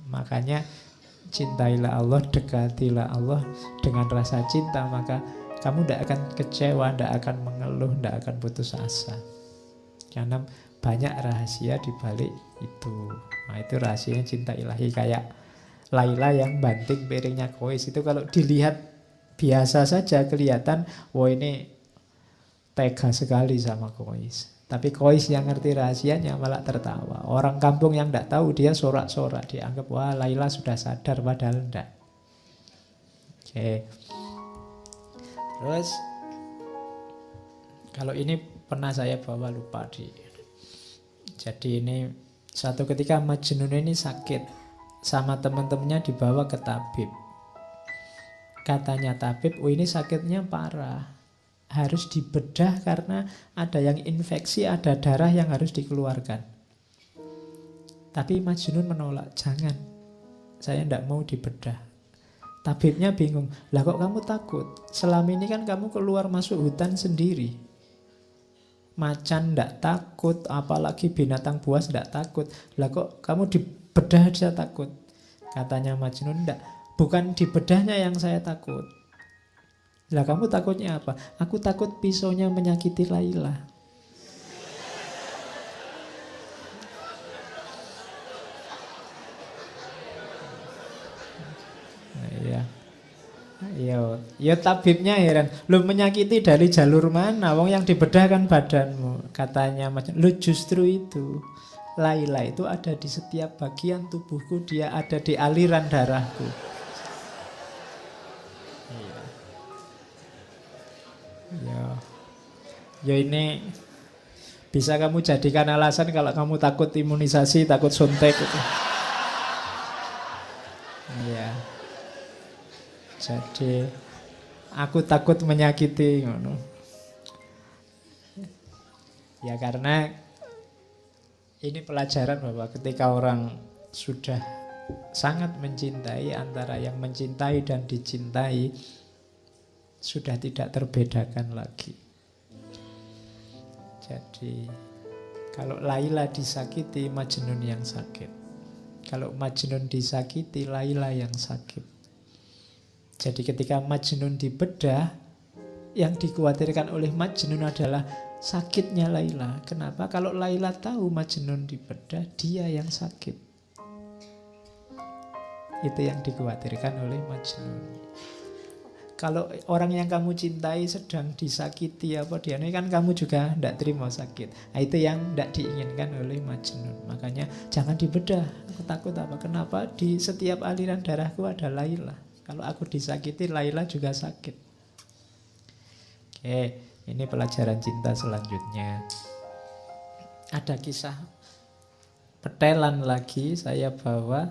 Makanya cintailah Allah, dekatilah Allah dengan rasa cinta, maka kamu tidak akan kecewa, tidak akan mengeluh, tidak akan putus asa. Karena banyak rahasia di balik itu. Nah, itu rahasianya cinta ilahi. Kayak Laila yang banting piringnya Kois itu kalau dilihat biasa saja kelihatan, wah ini tega sekali sama Kois. Tapi Kois yang ngerti rahasianya malah tertawa. Orang kampung yang tidak tahu dia sorak-sorak, dianggap wah Laila sudah sadar, padahal tidak. Oke. Terus kalau ini pernah saya bawa, lupa di. Jadi ini suatu ketika Majnun ini sakit, sama teman-temannya dibawa ke tabib. Katanya tabib, oh ini sakitnya parah, harus dibedah karena ada yang infeksi, ada darah yang harus dikeluarkan. Tapi Majnun menolak, jangan, saya tidak mau dibedah. Tabibnya bingung, lah kok kamu takut? Selama ini kan kamu keluar masuk hutan sendiri. Macan tidak takut, apalagi binatang buas tidak takut. Lah kok kamu dibedah aja takut? Katanya Majnun, enggak, bukan dibedahnya yang saya takut. Lah kamu takutnya apa? Aku takut pisaunya menyakiti Laila. Nah, iya. Ya tabibnya heran, lu menyakiti dari jalur mana? Wong yang dibedah kan badanmu. Katanya Majnun, lu justru itu. Laila itu ada di setiap bagian tubuhku, dia ada di aliran darahku. Ya ini bisa kamu jadikan alasan kalau kamu takut imunisasi, takut suntik gitu. Ya. Jadi aku takut menyakiti, ya karena ini pelajaran bahwa ketika orang sudah sangat mencintai, antara yang mencintai dan dicintai sudah tidak terbedakan lagi. Jadi kalau Laila disakiti, Majnun yang sakit. Kalau Majnun disakiti, Laila yang sakit. Jadi ketika Majnun dibedah, yang dikhawatirkan oleh Majnun adalah sakitnya Laila. Kenapa? Kalau Laila tahu Majnun dibedah, dia yang sakit. Itu yang dikhawatirkan oleh Majnun. Kalau orang yang kamu cintai sedang disakiti dia ini kan kamu juga tidak terima sakit. Nah, itu yang tidak diinginkan oleh Majnun. Makanya jangan dibedah. Aku takut apa? Kenapa? Di setiap aliran darahku ada Laila. Kalau aku disakiti, Laila juga sakit. Oke, ini pelajaran cinta selanjutnya. Ada kisah petelan lagi saya bawa.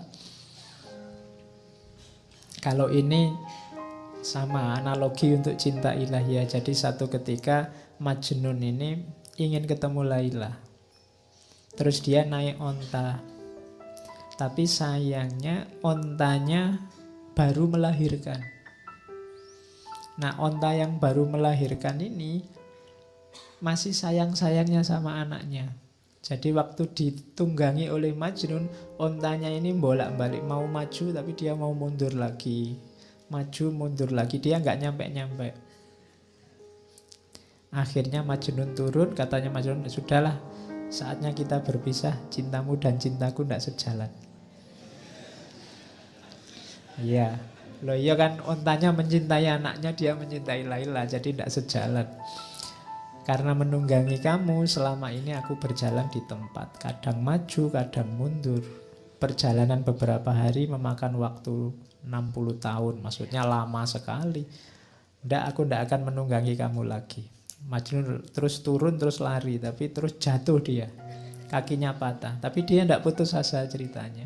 Kalau ini sama analogi untuk cinta ilahiyah. Jadi satu ketika Majnun ini ingin ketemu Laila. Terus dia naik onta. Tapi sayangnya ontanya baru melahirkan. Nah, onta yang baru melahirkan ini masih sayang-sayangnya sama anaknya. Jadi waktu ditunggangi oleh Majnun, ontanya ini bolak-balik, mau maju tapi dia mau mundur lagi. Maju mundur lagi, dia nggak nyampe-nyampe. Akhirnya Majnun turun, katanya Majnun, sudahlah, saatnya kita berpisah, cintamu dan cintaku tidak sejalan. Iya, loh iya kan, ontanya mencintai anaknya, dia mencintai Laila, jadi tidak sejalan. Karena menunggangi kamu, selama ini aku berjalan di tempat, kadang maju, kadang mundur. Perjalanan beberapa hari memakan waktu 60 tahun, maksudnya lama sekali. Aku tidak akan menunggangi kamu lagi. Majnun terus turun, terus lari, tapi terus jatuh dia. Kakinya patah, tapi dia tidak putus asa ceritanya.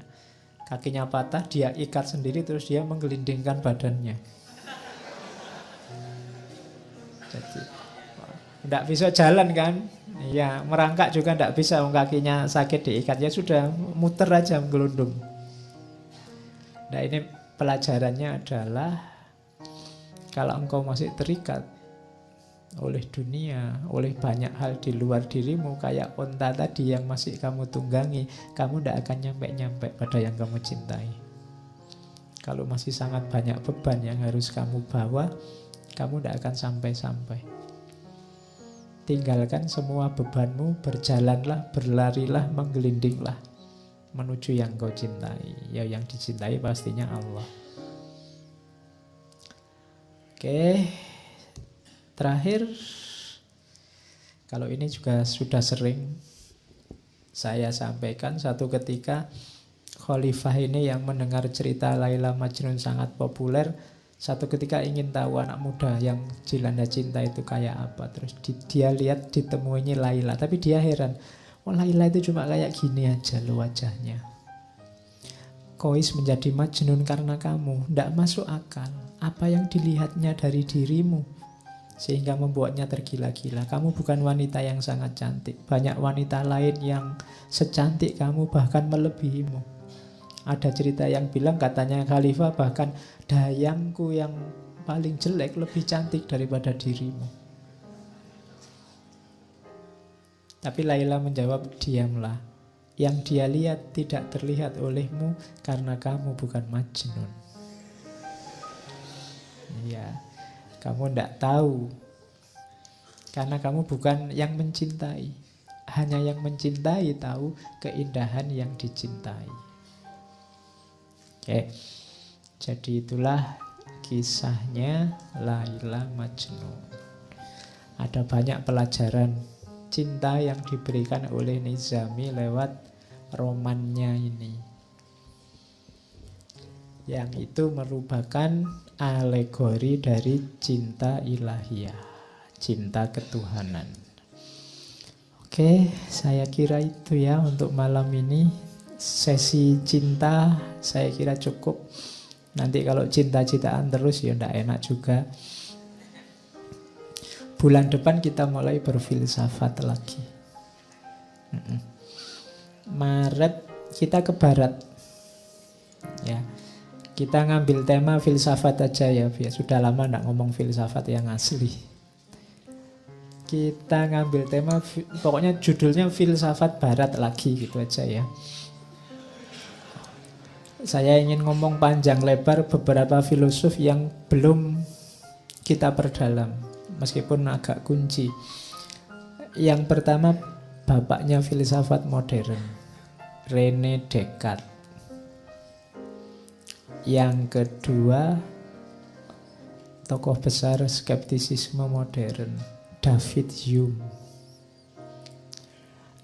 Kakinya patah, dia ikat sendiri, terus dia menggelindingkan badannya. Jadi tidak bisa jalan kan? Ya, merangkak juga tidak bisa, kakinya sakit diikat. Ya sudah, muter aja menggelundung. Nah, ini pelajarannya adalah kalau engkau masih terikat oleh dunia, oleh banyak hal di luar dirimu, kayak onta tadi yang masih kamu tunggangi, kamu tidak akan nyampe-nyampe pada yang kamu cintai. Kalau masih sangat banyak beban yang harus kamu bawa, kamu tidak akan sampai-sampai. Tinggalkan semua bebanmu, berjalanlah, berlarilah, menggelindinglah menuju yang kau cintai. Ya, yang dicintai pastinya Allah. Oke, terakhir, kalau ini juga sudah sering saya sampaikan, satu ketika Khalifah ini yang mendengar cerita Laila Majnun sangat populer, satu ketika ingin tahu anak muda yang dilanda cinta itu kayak apa. Terus dia lihat ditemuinya Laila, tapi dia heran, oh Laila itu cuma kayak gini aja lo wajahnya. Kois menjadi Majnun karena kamu, tidak masuk akal. Apa yang dilihatnya dari dirimu sehingga membuatnya tergila-gila. Kamu bukan wanita yang sangat cantik. Banyak wanita lain yang secantik kamu, bahkan melebihimu. Ada cerita yang bilang, katanya Khalifah, bahkan dayangku yang paling jelek lebih cantik daripada dirimu. Tapi Laila menjawab, diamlah. Yang dia lihat tidak terlihat olehmu karena kamu bukan Majnun. Ya, kamu tidak tahu karena kamu bukan yang mencintai. Hanya yang mencintai tahu keindahan yang dicintai. Oke, jadi itulah kisahnya Laila Majnun. Ada banyak pelajaran cinta yang diberikan oleh Nizami lewat romannya ini. Yang itu merupakan alegori dari cinta ilahiyah, cinta ketuhanan. Oke, saya kira itu ya untuk malam ini. Sesi cinta saya kira cukup. Nanti kalau cinta-cintaan terus ya tidak enak juga. Bulan depan kita mulai berfilsafat lagi. Maret kita ke barat. Ya. Kita ngambil tema filsafat aja ya, biar sudah lama tidak ngomong filsafat yang asli. Kita ngambil tema, pokoknya judulnya filsafat barat lagi gitu aja ya. Saya ingin ngomong panjang lebar beberapa filosof yang belum kita perdalam, meskipun agak kunci. Yang pertama, bapaknya filsafat modern, René Descartes. Yang kedua, tokoh besar skeptisisme modern, David Hume.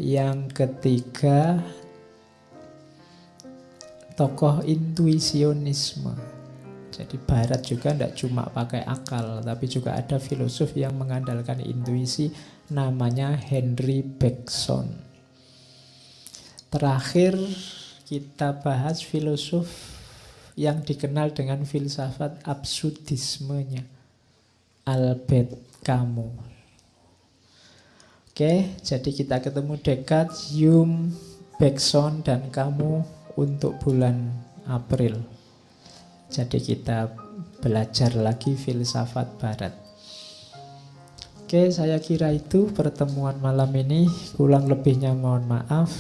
Yang ketiga, tokoh intuisionisme. Jadi barat juga tidak cuma pakai akal, tapi juga ada filosof yang mengandalkan intuisi, namanya Henry Bergson. Terakhir kita bahas filosof yang dikenal dengan filsafat absurdismenya, Albert Camus. Oke, jadi kita ketemu Descartes, Hume, Bergson, dan Camus untuk bulan April. Jadi kita belajar lagi filsafat barat. Oke, saya kira itu pertemuan malam ini. Kurang lebihnya mohon maaf.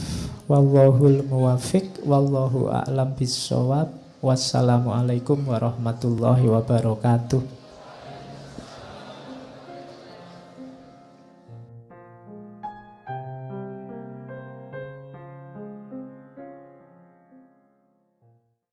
Wallahul muwafiq, wallahu a'lam bissawab. Wassalamualaikum warahmatullahi wabarakatuh.